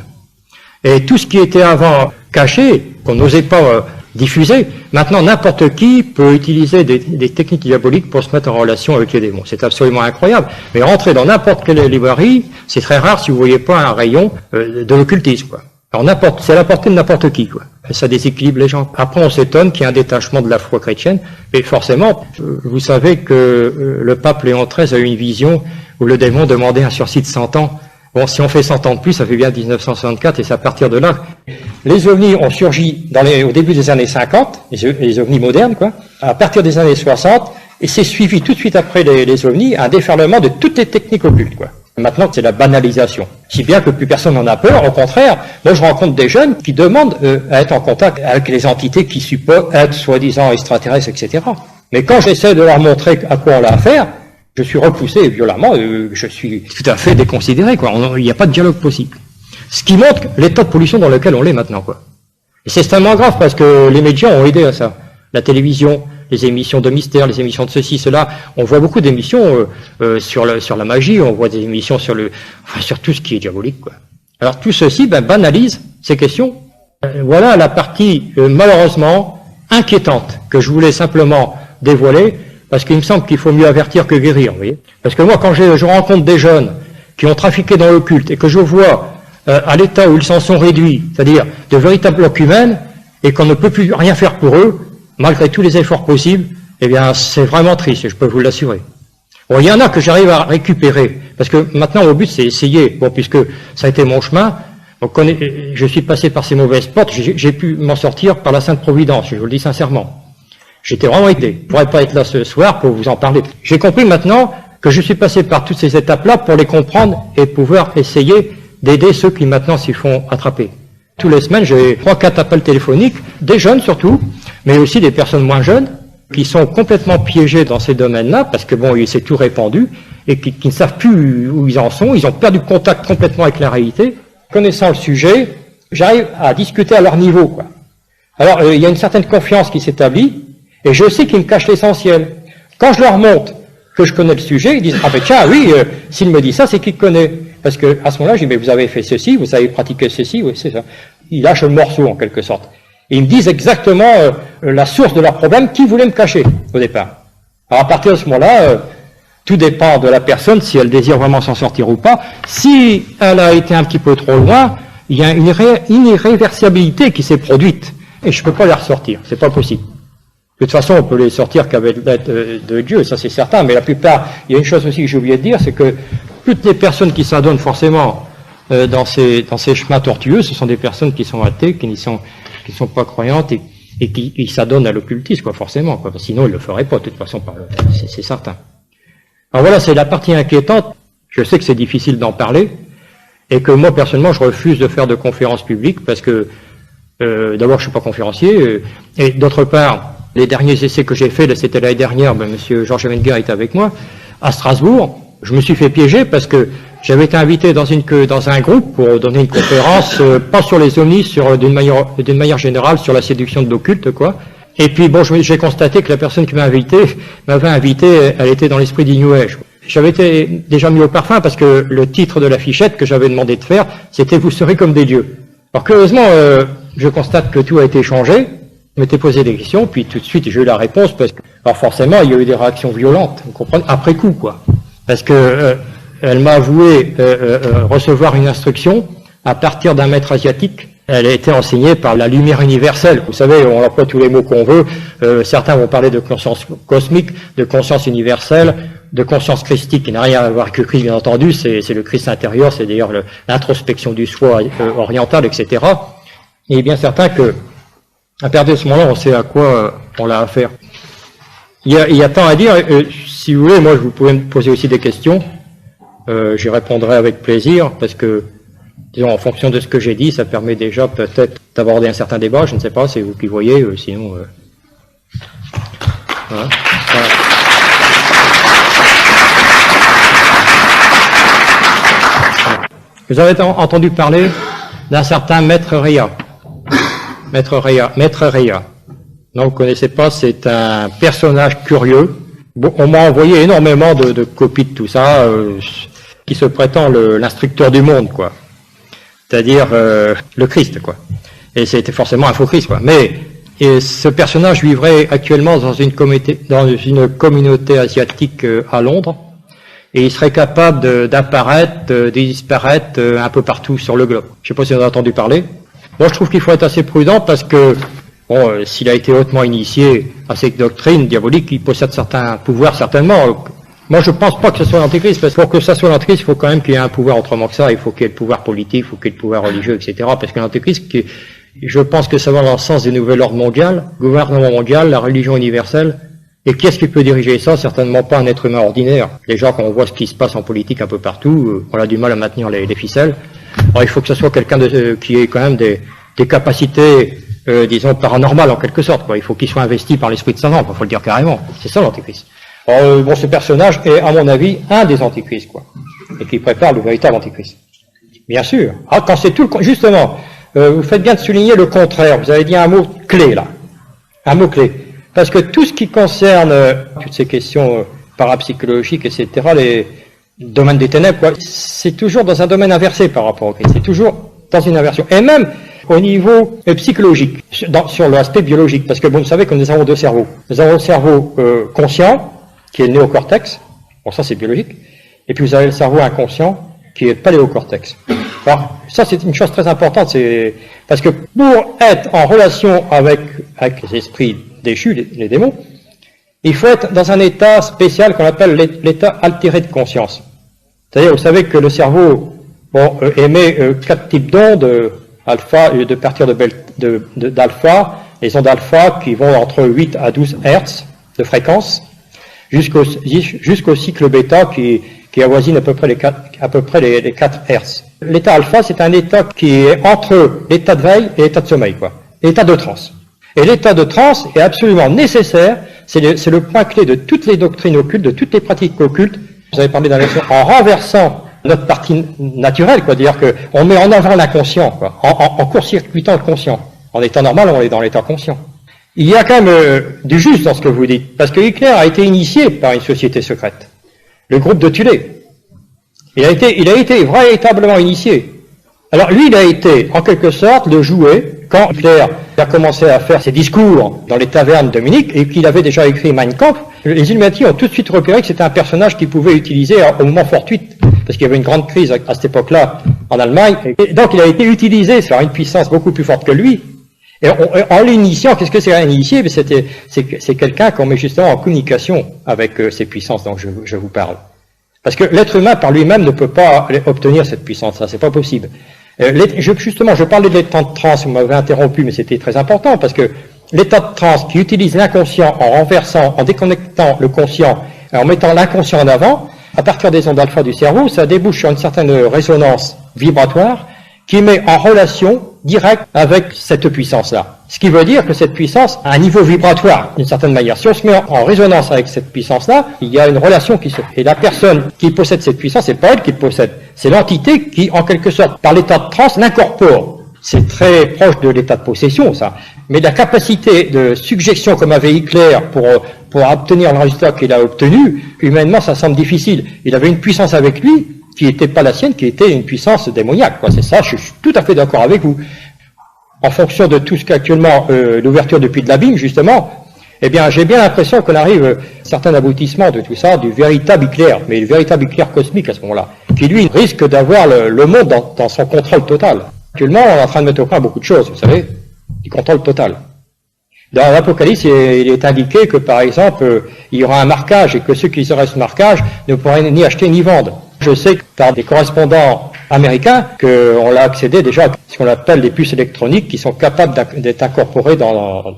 Et tout ce qui était avant caché, qu'on n'osait pas diffuser, maintenant n'importe qui peut utiliser des techniques diaboliques pour se mettre en relation avec les démons. C'est absolument incroyable. Mais rentrer dans n'importe quelle librairie, c'est très rare si vous voyez pas un rayon de l'occultisme, quoi. Alors c'est à la portée de n'importe qui, quoi. Et ça déséquilibre les gens. Après, on s'étonne qu'il y ait un détachement de la foi chrétienne. Et forcément, vous savez que le pape Léon XIII a eu une vision où le démon demandait un sursis de 100 ans. Bon, si on fait 100 ans de plus, ça fait bien 1964, et c'est à partir de là. Les ovnis ont surgi au début des années 50, les ovnis modernes, quoi, à partir des années 60, et c'est suivi tout de suite après les ovnis, un déferlement de toutes les techniques occultes, quoi. Maintenant, c'est la banalisation. Si bien que plus personne n'en a peur, au contraire, moi je rencontre des jeunes qui demandent à être en contact avec les entités qui supposent être soi-disant extraterrestres, etc. Mais quand j'essaie de leur montrer à quoi on a affaire, je suis repoussé violemment, je suis tout à fait déconsidéré, quoi. Il n'y a pas de dialogue possible. Ce qui montre l'état de pollution dans lequel on est maintenant, quoi. Et c'est extrêmement grave parce que les médias ont aidé à ça. La télévision, les émissions de mystère, les émissions de ceci, cela. On voit beaucoup d'émissions sur la magie, on voit des émissions sur tout ce qui est diabolique, quoi. Alors tout ceci banalise ces questions. Voilà la partie malheureusement inquiétante que je voulais simplement dévoiler, parce qu'il me semble qu'il faut mieux avertir que guérir, vous voyez. Parce que moi, quand je rencontre des jeunes qui ont trafiqué dans l'occulte et que je vois à l'état où ils s'en sont réduits, c'est-à-dire de véritables locumènes, et qu'on ne peut plus rien faire pour eux, malgré tous les efforts possibles, eh bien, c'est vraiment triste, je peux vous l'assurer. Bon, il y en a que j'arrive à récupérer, parce que maintenant, au but, c'est essayer. Bon, puisque ça a été mon chemin, je suis passé par ces mauvaises portes, j'ai pu m'en sortir par la Sainte Providence, je vous le dis sincèrement. J'étais vraiment aidé. Je ne pourrais pas être là ce soir pour vous en parler. J'ai compris maintenant que je suis passé par toutes ces étapes-là pour les comprendre et pouvoir essayer d'aider ceux qui maintenant s'y font attraper. Tous les semaines, j'ai 3-4 appels téléphoniques, des jeunes surtout, mais aussi des personnes moins jeunes, qui sont complètement piégées dans ces domaines-là, parce que bon, c'est tout répandu, et qui ne savent plus où ils en sont, ils ont perdu contact complètement avec la réalité. Connaissant le sujet, j'arrive à discuter à leur niveau, quoi. Alors, il y a une certaine confiance qui s'établit, et je sais qu'ils me cachent l'essentiel. Quand je leur montre que je connais le sujet, ils disent « Ah ben tiens, oui, s'il me dit ça, c'est qu'il connaît. » Parce que à ce moment-là, je dis « Mais vous avez fait ceci, vous avez pratiqué ceci, oui, c'est ça. » Ils lâchent le morceau, en quelque sorte. Et ils me disent exactement la source de leur problème qu'ils voulaient me cacher, au départ. Alors à partir de ce moment-là, tout dépend de la personne, si elle désire vraiment s'en sortir ou pas. Si elle a été un petit peu trop loin, il y a une irréversibilité qui s'est produite. Et je ne peux pas les ressortir, c'est pas possible. De toute façon, on peut les sortir qu'avec l'aide de Dieu, ça c'est certain, mais la plupart, il y a une chose aussi que j'ai oublié de dire, c'est que toutes les personnes qui s'adonnent forcément dans ces chemins tortueux, ce sont des personnes qui sont athées, qui ne sont pas croyantes et qui s'adonnent à l'occultisme, quoi, forcément, quoi. Sinon, ils ne le feraient pas, de toute façon, c'est certain. Alors voilà, c'est la partie inquiétante. Je sais que c'est difficile d'en parler, et que moi, personnellement, je refuse de faire de conférences publiques, parce que, d'abord, je suis pas conférencier, et d'autre part, les derniers essais que j'ai faits, c'était l'année dernière, monsieur Georges Wenger était avec moi, à Strasbourg, je me suis fait piéger parce que j'avais été invité dans un groupe pour donner une conférence, pas sur les ovnis, d'une manière générale, sur la séduction de l'occulte, quoi. Et puis bon, j'ai constaté que la personne qui m'avait invité, elle était dans l'esprit du New Age. J'avais été déjà mis au parfum parce que le titre de l'affichette que j'avais demandé de faire, c'était « Vous serez comme des dieux ». Alors curieusement, je constate que tout a été changé. Je m'étais posé des questions, puis tout de suite j'ai eu la réponse, parce que, alors forcément, il y a eu des réactions violentes, vous comprenez, après coup, quoi. Parce que elle m'a avoué recevoir une instruction à partir d'un maître asiatique. Elle a été enseignée par la lumière universelle. Vous savez, on emploie tous les mots qu'on veut. Certains vont parler de conscience cosmique, de conscience universelle, de conscience christique, qui n'a rien à voir avec le Christ, bien entendu. C'est le Christ intérieur, c'est d'ailleurs l'introspection du soi oriental, etc. Il est bien certain que, à partir de ce moment-là, on sait à quoi on a affaire. Il y a tant à dire. Si vous voulez, moi, vous pouvez me poser aussi des questions. J'y répondrai avec plaisir, parce que, disons, en fonction de ce que j'ai dit, ça permet déjà peut-être d'aborder un certain débat. Je ne sais pas, c'est vous qui voyez, sinon... Voilà. Vous avez entendu parler d'un certain Maître Ria. Maître Ria. Non, vous ne connaissez pas, c'est un personnage curieux. Bon, on m'a envoyé énormément de copies de tout ça, qui se prétend l'instructeur du monde, quoi. C'est-à-dire le Christ, quoi. Et c'était forcément un faux Christ, quoi. Mais ce personnage vivrait actuellement dans une communauté asiatique à Londres, et il serait capable d'apparaître, de disparaître un peu partout sur le globe. Je ne sais pas si vous en avez entendu parler. Moi, je trouve qu'il faut être assez prudent, parce que bon, s'il a été hautement initié à cette doctrine diabolique, il possède certains pouvoirs, certainement. Moi, je pense pas que ce soit l'antéchrist, parce que pour que ça soit l'antéchrist, il faut quand même qu'il y ait un pouvoir autrement que ça. Il faut qu'il y ait le pouvoir politique, il faut qu'il y ait le pouvoir religieux, etc. Parce que l'antéchrist, je pense que ça va dans le sens du nouvel ordre mondial, gouvernement mondial, la religion universelle. Et qui est-ce qui peut diriger ça? Certainement pas un être humain ordinaire. Déjà, quand on voit ce qui se passe en politique un peu partout, on a du mal à maintenir les ficelles. Alors, il faut que ce soit quelqu'un qui ait quand même des capacités, disons, paranormales en quelque sorte, quoi. Il faut qu'il soit investi par l'esprit de Satan, il faut le dire carrément. C'est ça l'antéchrist. Alors, bon, ce personnage est, à mon avis, un des antéchrists, quoi. Et qui prépare le véritable antéchrist. Bien sûr. Ah, quand c'est tout justement, vous faites bien de souligner le contraire. Vous avez dit un mot clé, là. Un mot clé. Parce que tout ce qui concerne toutes ces questions parapsychologiques, etc., les domaines des ténèbres, quoi, c'est toujours dans un domaine inversé par rapport au Christ. C'est toujours dans une inversion. Et même au niveau psychologique, sur l'aspect biologique. Parce que bon, vous savez que nous avons deux cerveaux. Nous avons le cerveau conscient, qui est le néocortex. Bon, ça c'est biologique. Et puis vous avez le cerveau inconscient, qui est le paléocortex. Alors, ça c'est une chose très importante, c'est parce que pour être en relation avec les esprits déchus, les démons, il faut être dans un état spécial qu'on appelle l'état altéré de conscience. C'est-à-dire, vous savez que le cerveau émet 4 types d'ondes, alpha, de partir d'alpha, les ondes alpha qui vont entre 8 à 12 Hertz de fréquence, jusqu'au cycle bêta qui avoisine à peu près les 4 Hertz. L'état alpha, c'est un état qui est entre l'état de veille et l'état de sommeil, quoi. L'état de transe. Et l'état de transe est absolument nécessaire, c'est le point clé de toutes les doctrines occultes, de toutes les pratiques occultes. Vous avez parlé d'inversion, en renversant notre partie naturelle, quoi, c'est-à-dire qu'on met en avant l'inconscient, quoi, en court-circuitant le conscient. En état normal, on est dans l'état conscient. Il y a quand même du juste dans ce que vous dites, parce que Hitler a été initié par une société secrète, le groupe de Thulé. Il a été véritablement initié. Alors lui, il a été, en quelque sorte, le jouet, quand Hitler a commencé à faire ses discours dans les tavernes de Munich, et qu'il avait déjà écrit Mein Kampf, les Illuminati ont tout de suite repéré que c'était un personnage qu'ils pouvaient utiliser au moment fortuit, parce qu'il y avait une grande crise à cette époque-là en Allemagne, et donc il a été utilisé sur une puissance beaucoup plus forte que lui. Et en l'initiant, qu'est-ce que c'est un initié? C'est quelqu'un qu'on met justement en communication avec ces puissances dont je vous parle. Parce que l'être humain par lui-même ne peut pas obtenir cette puissance-là, c'est pas possible. Je parlais de l'état de transe, vous m'avez interrompu, mais c'était très important, parce que l'état de transe qui utilise l'inconscient en renversant, en déconnectant le conscient, en mettant l'inconscient en avant, à partir des ondes alpha du cerveau, ça débouche sur une certaine résonance vibratoire qui met en relation directe avec cette puissance-là. Ce qui veut dire que cette puissance a un niveau vibratoire, d'une certaine manière. Si on se met en résonance avec cette puissance-là, il y a une relation qui se fait. Et la personne qui possède cette puissance, c'est pas elle qui le possède. C'est l'entité qui, en quelque sorte, par l'état de transe, l'incorpore. C'est très proche de l'état de possession, ça. Mais la capacité de suggestion, comme avait Hitler, pour obtenir le résultat qu'il a obtenu, humainement, ça semble difficile. Il avait une puissance avec lui, qui n'était pas la sienne, qui était une puissance démoniaque, quoi. C'est ça, je suis tout à fait d'accord avec vous. en fonction de tout ce qu'actuellement l'ouverture du puits de l'abîme, justement, eh bien, j'ai bien l'impression qu'on arrive à un certain aboutissement de tout ça, du véritable éclair, mais le véritable éclair cosmique à ce moment-là, qui lui risque d'avoir le monde dans son contrôle total. Actuellement, on est en train de mettre au point beaucoup de choses, vous savez, du contrôle total. Dans l'Apocalypse, il est indiqué que, par exemple, il y aura un marquage et que ceux qui auraient ce marquage ne pourraient ni acheter ni vendre. Je sais que par des correspondants américains qu'on l'a accédé déjà à ce qu'on appelle les puces électroniques qui sont capables d'être incorporées dans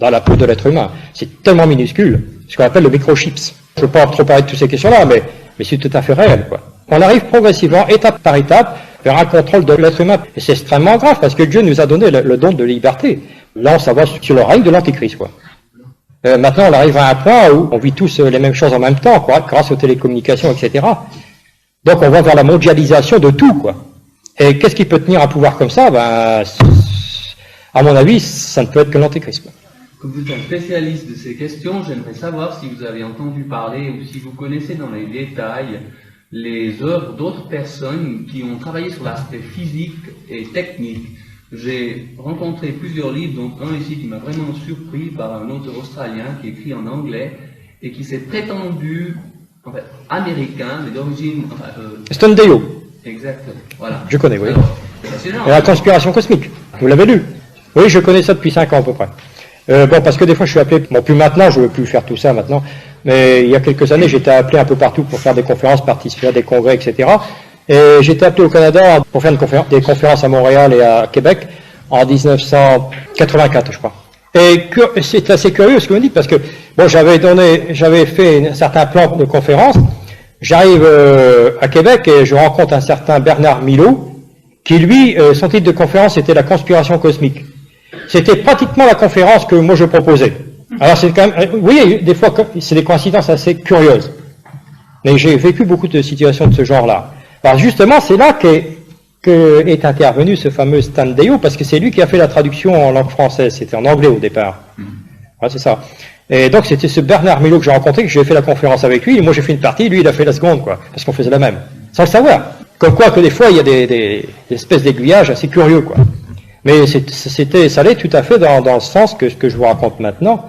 la peau de l'être humain. C'est tellement minuscule, ce qu'on appelle le microchips. Je ne veux pas trop parler de toutes ces questions-là, mais c'est tout à fait réel, quoi. On arrive progressivement, étape par étape, vers un contrôle de l'être humain. Et c'est extrêmement grave, parce que Dieu nous a donné le don de liberté. Là, on s'avance sur le règne de l'Antéchrist, quoi. Maintenant, on arrive à un point où on vit tous les mêmes choses en même temps, quoi, grâce aux télécommunications, etc. Donc, on va vers la mondialisation de tout, quoi. Et qu'est-ce qui peut tenir un pouvoir comme ça? Ben, à mon avis, ça ne peut être que l'Antéchrist, quoi. Comme vous êtes un spécialiste de ces questions, j'aimerais savoir si vous avez entendu parler ou si vous connaissez dans les détails les œuvres d'autres personnes qui ont travaillé sur l'aspect physique et technique. J'ai rencontré plusieurs livres, dont un ici qui m'a vraiment surpris par un auteur australien qui écrit en anglais et qui s'est prétendu américain, mais d'origine... Stone Exactement, voilà. Je connais, oui. Alors, et la conspiration cosmique, vous l'avez lu? Oui, je connais ça depuis 5 ans à peu près. Bon, parce que des fois je suis appelé, bon, plus maintenant, je ne veux plus faire tout ça maintenant, mais il y a quelques années, j'étais appelé un peu partout pour faire des conférences, participer à des congrès, etc. Et j'étais appelé au Canada pour faire des conférences à Montréal et à Québec en 1984, je crois. Et c'est assez curieux ce que vous me dites, parce que, bon, j'avais fait un certain plan de conférence, j'arrive à Québec et je rencontre un certain Bernard Milot, qui lui, son titre de conférence était la conspiration cosmique. C'était pratiquement la conférence que moi je proposais. Alors c'est quand même, oui, des fois c'est des coïncidences assez curieuses. Mais j'ai vécu beaucoup de situations de ce genre-là. Alors justement, c'est là qu'est intervenu ce fameux Stan Deyo, parce que c'est lui qui a fait la traduction en langue française. C'était en anglais au départ. Ouais, c'est ça. Et donc c'était ce Bernard Milot que j'ai rencontré, que j'ai fait la conférence avec lui, et moi j'ai fait une partie, lui il a fait la seconde, quoi, parce qu'on faisait la même, sans le savoir. Comme quoi que des fois il y a des espèces d'aiguillages assez curieux, quoi. Mais ça allait tout à fait dans le sens que ce que je vous raconte maintenant,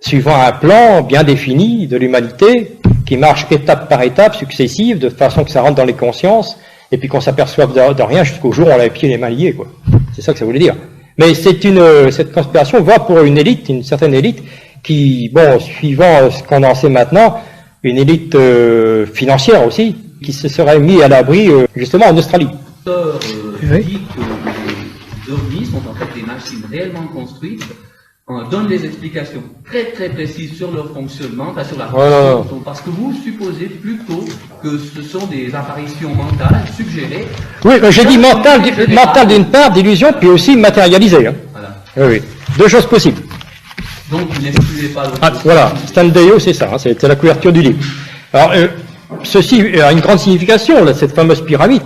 suivant un plan bien défini de l'humanité, qui marche étape par étape, successive, de façon que ça rentre dans les consciences, et puis qu'on s'aperçoive de rien jusqu'au jour où on a les pieds et les mains liés, quoi. C'est ça que ça voulait dire. Mais cette conspiration va pour une élite, une certaine élite, qui, bon, suivant ce qu'on en sait maintenant, une élite financière aussi, qui se serait mis à l'abri, justement, en Australie. Oui. Dit que les ovnis sont en fait des machines réellement construites. On donne des explications très très précises sur leur fonctionnement, enfin sur la fonction, parce que vous supposez plutôt que ce sont des apparitions mentales suggérées. Oui, j'ai dit mentales d'une part, d'illusion, puis aussi matérialisées. Hein. Voilà. Oui, deux choses possibles. Donc vous n'exclusez pas le... Voilà, Stan Deyo, c'est ça, hein, c'était la couverture du livre. Alors, ceci a une grande signification, là, cette fameuse pyramide.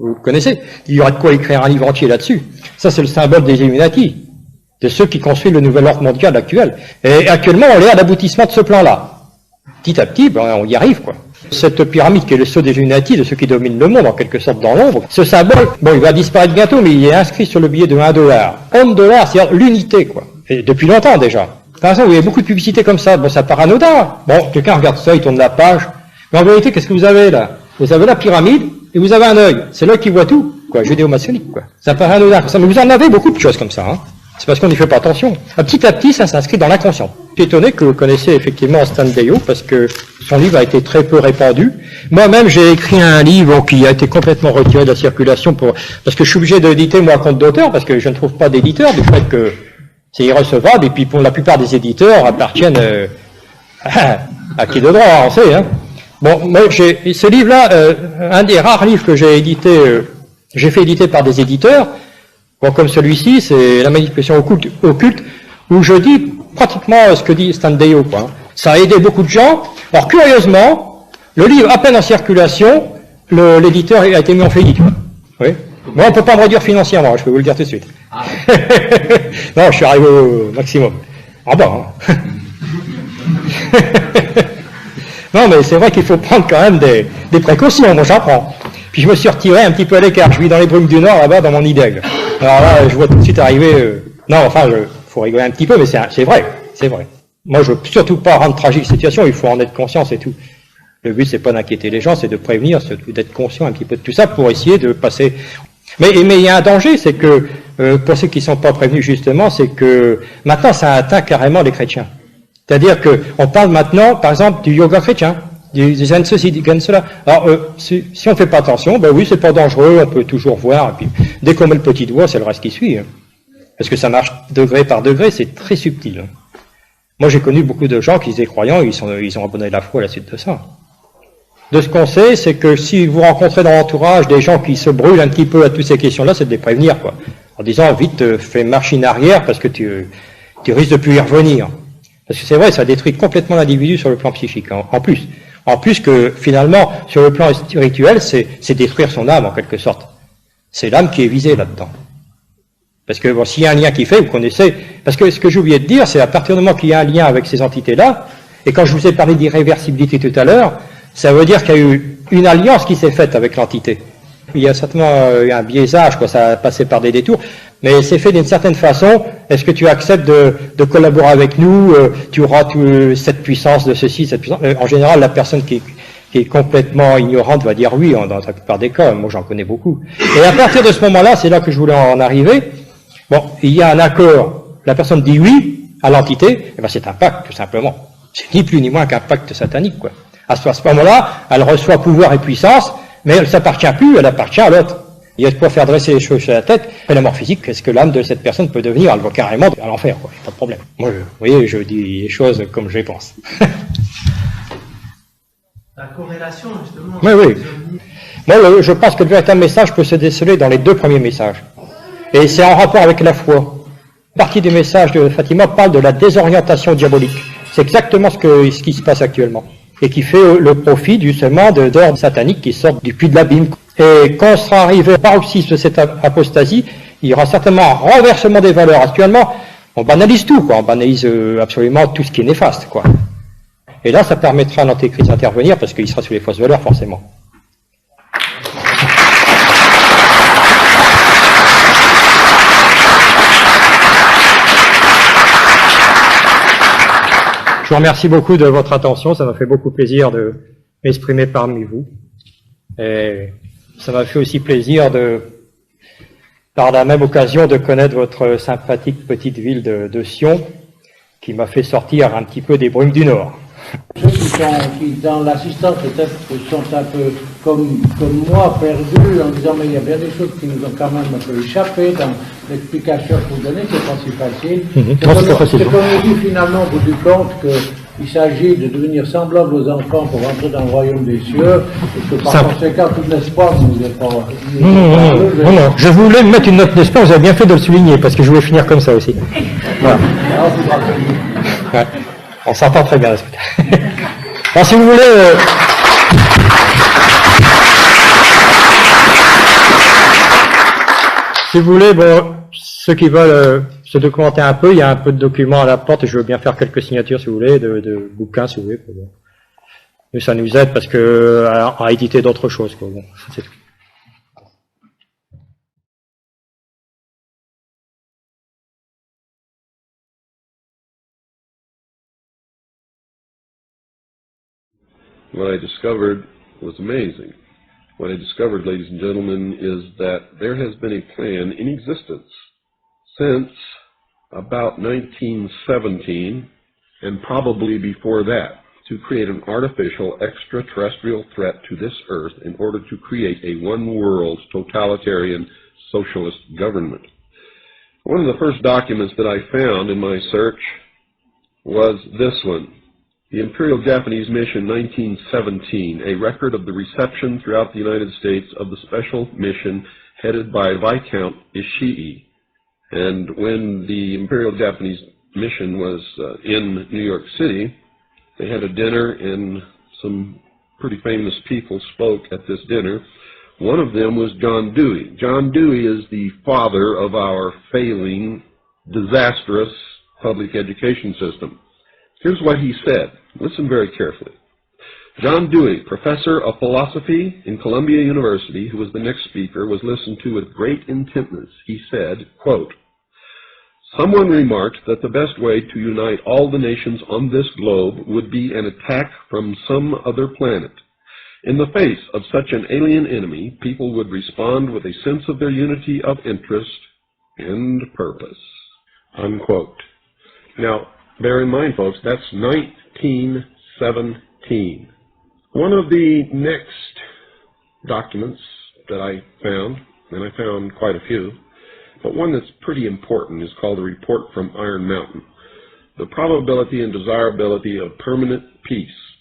Vous connaissez, il y aurait de quoi écrire un livre entier là-dessus. Ça, c'est le symbole des Illuminati, de ceux qui construisent le nouvel ordre mondial actuel. Et actuellement, on est à l'aboutissement de ce plan-là. Petit à petit, ben, on y arrive, quoi. Cette pyramide qui est le sceau des Illuminati, de ceux qui dominent le monde, en quelque sorte dans l'ombre, ce symbole, bon, il va disparaître bientôt, mais il est inscrit sur le billet de $1. $1, c'est-à-dire l'unité, quoi. Et depuis longtemps, déjà. Par exemple, il y a beaucoup de publicités comme ça. Bon, ça paraît anodin. Bon, quelqu'un regarde ça, il tourne la page. Mais en vérité, qu'est-ce que vous avez, là? Vous avez la pyramide, et vous avez un œil. C'est l'œil qui voit tout, quoi, judéo-maçonnique, quoi. Ça paraît anodin comme ça, mais vous en avez beaucoup de choses comme ça, hein. C'est parce qu'on n'y fait pas attention. Petit à petit, ça s'inscrit dans l'inconscient. Je suis étonné que vous connaissiez effectivement Stan Deyo, parce que son livre a été très peu répandu. Moi-même, j'ai écrit un livre qui a été complètement retiré de la circulation parce que je suis obligé d'éditer, moi, à compte d'auteur, parce que je ne trouve pas d'éditeur, du fait que c'est irrecevable, et puis pour la plupart des éditeurs appartiennent à qui de droit, on sait, hein. Bon, moi, ce livre-là, un des rares livres que j'ai édité, j'ai fait éditer par des éditeurs. Bon, comme celui-ci, c'est la manipulation occulte, où je dis pratiquement ce que dit Stan Deyo, quoi. Ça a aidé beaucoup de gens. Alors, curieusement, le livre à peine en circulation, l'éditeur a été mis en faillite. Oui. Moi, on ne peut pas me réduire financièrement, je peux vous le dire tout de suite. Ah. Non, je suis arrivé au maximum. Ah bon, hein. Non, mais c'est vrai qu'il faut prendre quand même des précautions, moi j'en prends. Puis je me suis retiré un petit peu à l'écart, je vis dans les brumes du Nord, là-bas, dans mon idée. Alors là, je vois tout de suite arriver... Non, enfin, faut rigoler un petit peu, mais c'est vrai, c'est vrai. Moi, je veux surtout pas rendre tragique la situation, il faut en être conscient, c'est tout. Le but, c'est pas d'inquiéter les gens, c'est de prévenir, surtout d'être conscient un petit peu de tout ça pour essayer de passer... Mais il y a un danger, c'est que, pour ceux qui sont pas prévenus justement, c'est que maintenant, ça atteint carrément les chrétiens. C'est-à-dire que on parle maintenant, par exemple, du yoga chrétien, du zen ceci, du zen cela. Alors, si on fait pas attention, ben oui, c'est pas dangereux, on peut toujours voir, et puis dès qu'on met le petit doigt, c'est le reste qui suit. Hein. Parce que ça marche degré par degré, c'est très subtil. Hein. Moi, j'ai connu beaucoup de gens qui étaient croyants, ils ont abandonné la foi à la suite de ça. De ce qu'on sait, c'est que si vous rencontrez dans l'entourage des gens qui se brûlent un petit peu à toutes ces questions-là, c'est de les prévenir, quoi. En disant, vite, fais marche in arrière, parce que tu risques de plus y revenir. Parce que c'est vrai, ça détruit complètement l'individu sur le plan psychique, en plus. En plus que, finalement, sur le plan spirituel, c'est détruire son âme, en quelque sorte. C'est l'âme qui est visée là-dedans. Parce que, bon, s'il y a un lien qui fait, vous connaissez, parce que ce que j'ai oublié de dire, c'est à partir du moment qu'il y a un lien avec ces entités-là, et quand je vous ai parlé d'irréversibilité tout à l'heure, ça veut dire qu'il y a eu une alliance qui s'est faite avec l'entité. Il y a certainement un biaisage, quoi, ça a passé par des détours, mais c'est fait d'une certaine façon. Est-ce que tu acceptes de collaborer avec nous? Tu auras cette puissance de ceci, cette puissance. En général, la personne qui est complètement ignorante va dire oui, dans la plupart des cas. Moi, j'en connais beaucoup. Et à partir de ce moment-là, c'est là que je voulais en arriver. Bon, il y a un accord. La personne dit oui à l'entité, et ben c'est un pacte, tout simplement. C'est ni plus ni moins qu'un pacte satanique, quoi. À ce moment-là, elle reçoit pouvoir et puissance, mais elle ne s'appartient plus, elle appartient à l'autre. Il y a de quoi faire dresser les cheveux sur la tête, et la mort physique, qu'est-ce que l'âme de cette personne peut devenir? Elle va carrément à l'enfer, quoi, pas de problème. Moi, vous voyez, je dis les choses comme je les pense. La corrélation, justement. Oui, oui. Moi, je pense que le véritable message peut se déceler dans les deux premiers messages. Et c'est en rapport avec la foi. Une partie des messages de Fatima parle de la désorientation diabolique. C'est exactement ce qui se passe actuellement. Et qui fait le profit justement d'ordres sataniques qui sortent du puits de l'abîme. Et quand on sera arrivé au paroxysme de cette apostasie, il y aura certainement un renversement des valeurs. Actuellement, on banalise tout, quoi. On banalise absolument tout ce qui est néfaste, quoi. Et là, ça permettra à l'antéchrist d'intervenir parce qu'il sera sous les fausses valeurs, forcément. Je vous remercie beaucoup de votre attention, ça m'a fait beaucoup plaisir de m'exprimer parmi vous. Et ça m'a fait aussi plaisir par la même occasion, de connaître votre sympathique petite ville de Sion, qui m'a fait sortir un petit peu des brumes du Nord. Ceux qui dans l'assistance peut-être sont un peu comme moi, perdus, en disant mais il y a bien des choses qui nous ont quand même un peu échappé dans l'explication que vous donnez, c'est pas si facile. C'est qu'on nous dit finalement au bout du compte qu'il s'agit de devenir semblable aux enfants pour entrer dans le royaume des cieux, et que par conséquent tout l'espoir nous est pas... Non. Je voulais mettre une note d'espoir, vous avez bien fait de le souligner, parce que je voulais finir comme ça aussi. Voilà. Ouais. On s'entend très bien. Alors, si vous voulez... Si vous voulez, bon, ceux qui veulent se documenter un peu, il y a un peu de documents à la porte, et je veux bien faire quelques signatures, si vous voulez, de bouquins, si vous voulez. Bon. Et ça nous aide parce que à éditer d'autres choses, quoi. Bon, c'est tout. What I discovered was amazing. What I discovered, ladies and gentlemen, is that there has been a plan in existence since about 1917, and probably before that, to create an artificial extraterrestrial threat to this Earth in order to create a one-world totalitarian socialist government. One of the first documents that I found in my search was this one. The Imperial Japanese Mission 1917, a record of the reception throughout the United States of the special mission headed by Viscount Ishii. And when the Imperial Japanese Mission was in New York City, they had a dinner and some pretty famous people spoke at this dinner. One of them was John Dewey. John Dewey is the father of our failing, disastrous public education system. Here's what he said. Listen very carefully. John Dewey, professor of philosophy in Columbia University, who was the next speaker, was listened to with great intentness. He said, quote, "Someone remarked that the best way to unite all the nations on this globe would be an attack from some other planet. In the face of such an alien enemy, people would respond with a sense of their unity of interest and purpose." Unquote. Now, bear in mind, folks, that's 1917. One of the next documents that I found, and I found quite a few, but one that's pretty important, is called the Report from Iron Mountain, The Probability and Desirability of Permanent Peace.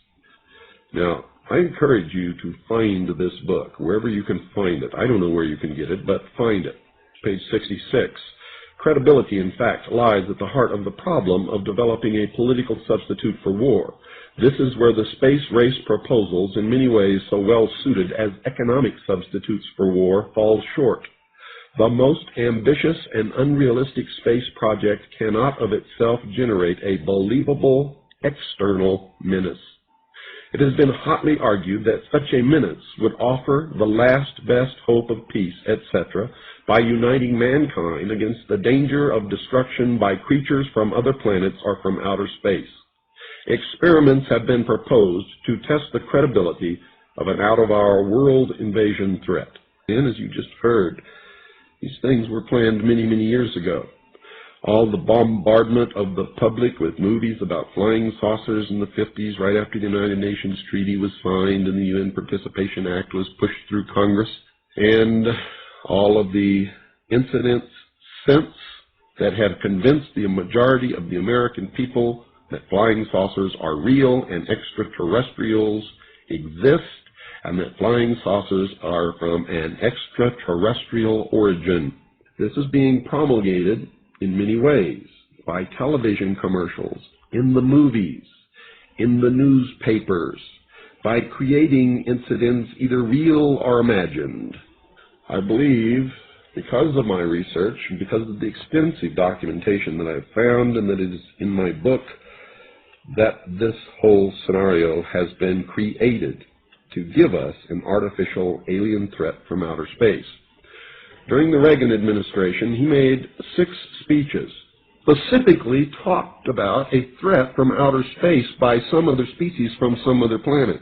Now, I encourage you to find this book, wherever you can find it. I don't know where you can get it, but find it. Page 66. Credibility, in fact, lies at the heart of the problem of developing a political substitute for war. This is where the space race proposals, in many ways so well suited as economic substitutes for war, fall short. The most ambitious and unrealistic space project cannot of itself generate a believable external menace. It has been hotly argued that such a menace would offer the last best hope of peace, etc., by uniting mankind against the danger of destruction by creatures from other planets or from outer space. Experiments have been proposed to test the credibility of an out-of-our-world invasion threat. And as you just heard, these things were planned many, many years ago. All the bombardment of the public with movies about flying saucers in the 50s, right after the United Nations Treaty was signed and the UN Participation Act was pushed through Congress, and all of the incidents since that have convinced the majority of the American people that flying saucers are real and extraterrestrials exist, and that flying saucers are from an extraterrestrial origin. This is being promulgated in many ways, by television commercials, in the movies, in the newspapers, by creating incidents either real or imagined. I believe, because of my research, and because of the extensive documentation that I've found and that is in my book, that this whole scenario has been created to give us an artificial alien threat from outer space. During the Reagan administration, he made 6 speeches, specifically talked about a threat from outer space by some other species from some other planet.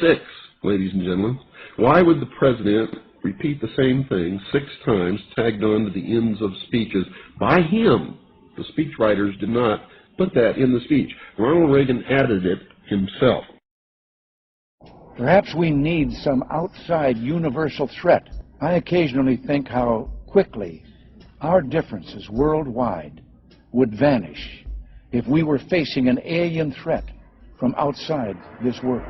6, ladies and gentlemen. Why would the president repeat the same thing 6 times, tagged on to the ends of speeches by him? The speechwriters did not put that in the speech. Ronald Reagan added it himself. Perhaps we need some outside universal threat. I occasionally think how quickly our differences worldwide would vanish if we were facing an alien threat from outside this world.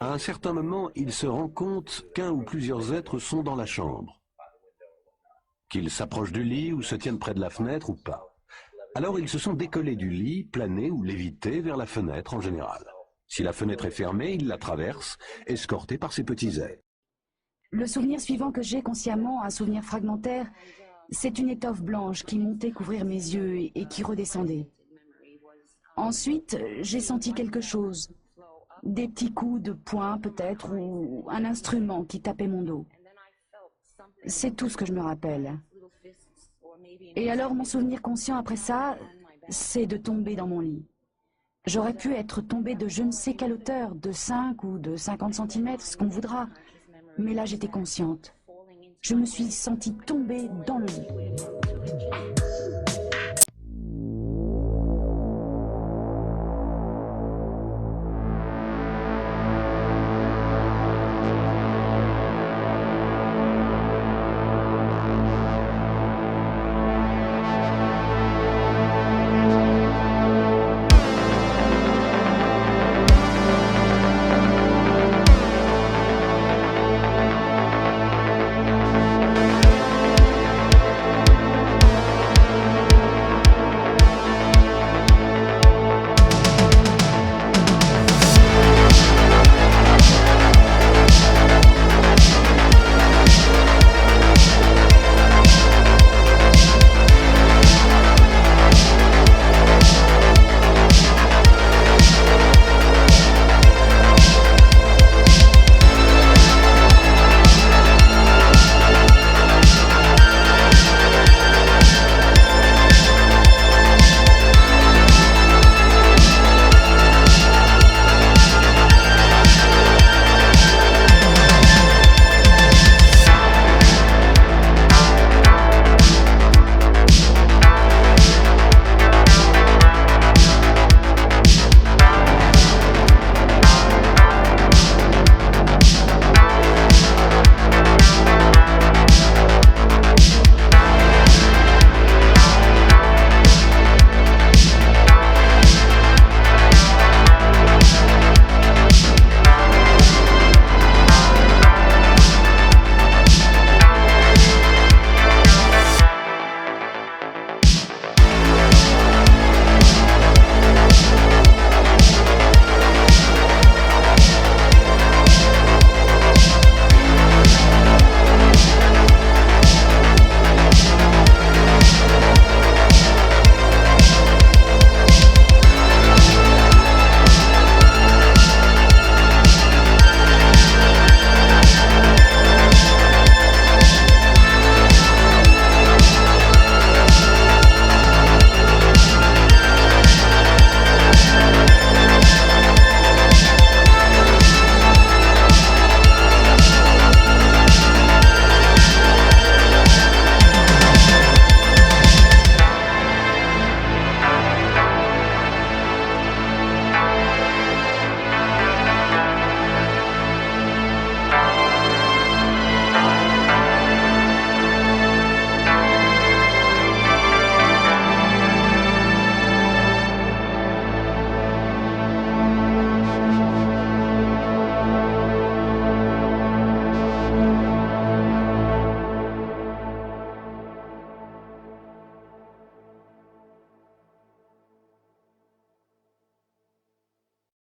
À un certain moment, il se rend compte qu'un ou plusieurs êtres sont dans la chambre, qu'ils s'approchent du lit ou se tiennent près de la fenêtre ou pas. Alors ils se sont décollés du lit, planés ou lévités vers la fenêtre en général. Si la fenêtre est fermée, ils la traversent, escortés par ces petits êtres. Le souvenir suivant que j'ai consciemment, un souvenir fragmentaire, c'est une étoffe blanche qui montait couvrir mes yeux et qui redescendait. Ensuite, j'ai senti quelque chose. Des petits coups de poing peut-être, ou un instrument qui tapait mon dos. C'est tout ce que je me rappelle. Et alors mon souvenir conscient après ça, c'est de tomber dans mon lit. J'aurais pu être tombée de je ne sais quelle hauteur, de 5 ou de 50 cm, ce qu'on voudra. Mais là j'étais consciente. Je me suis sentie tomber dans le lit.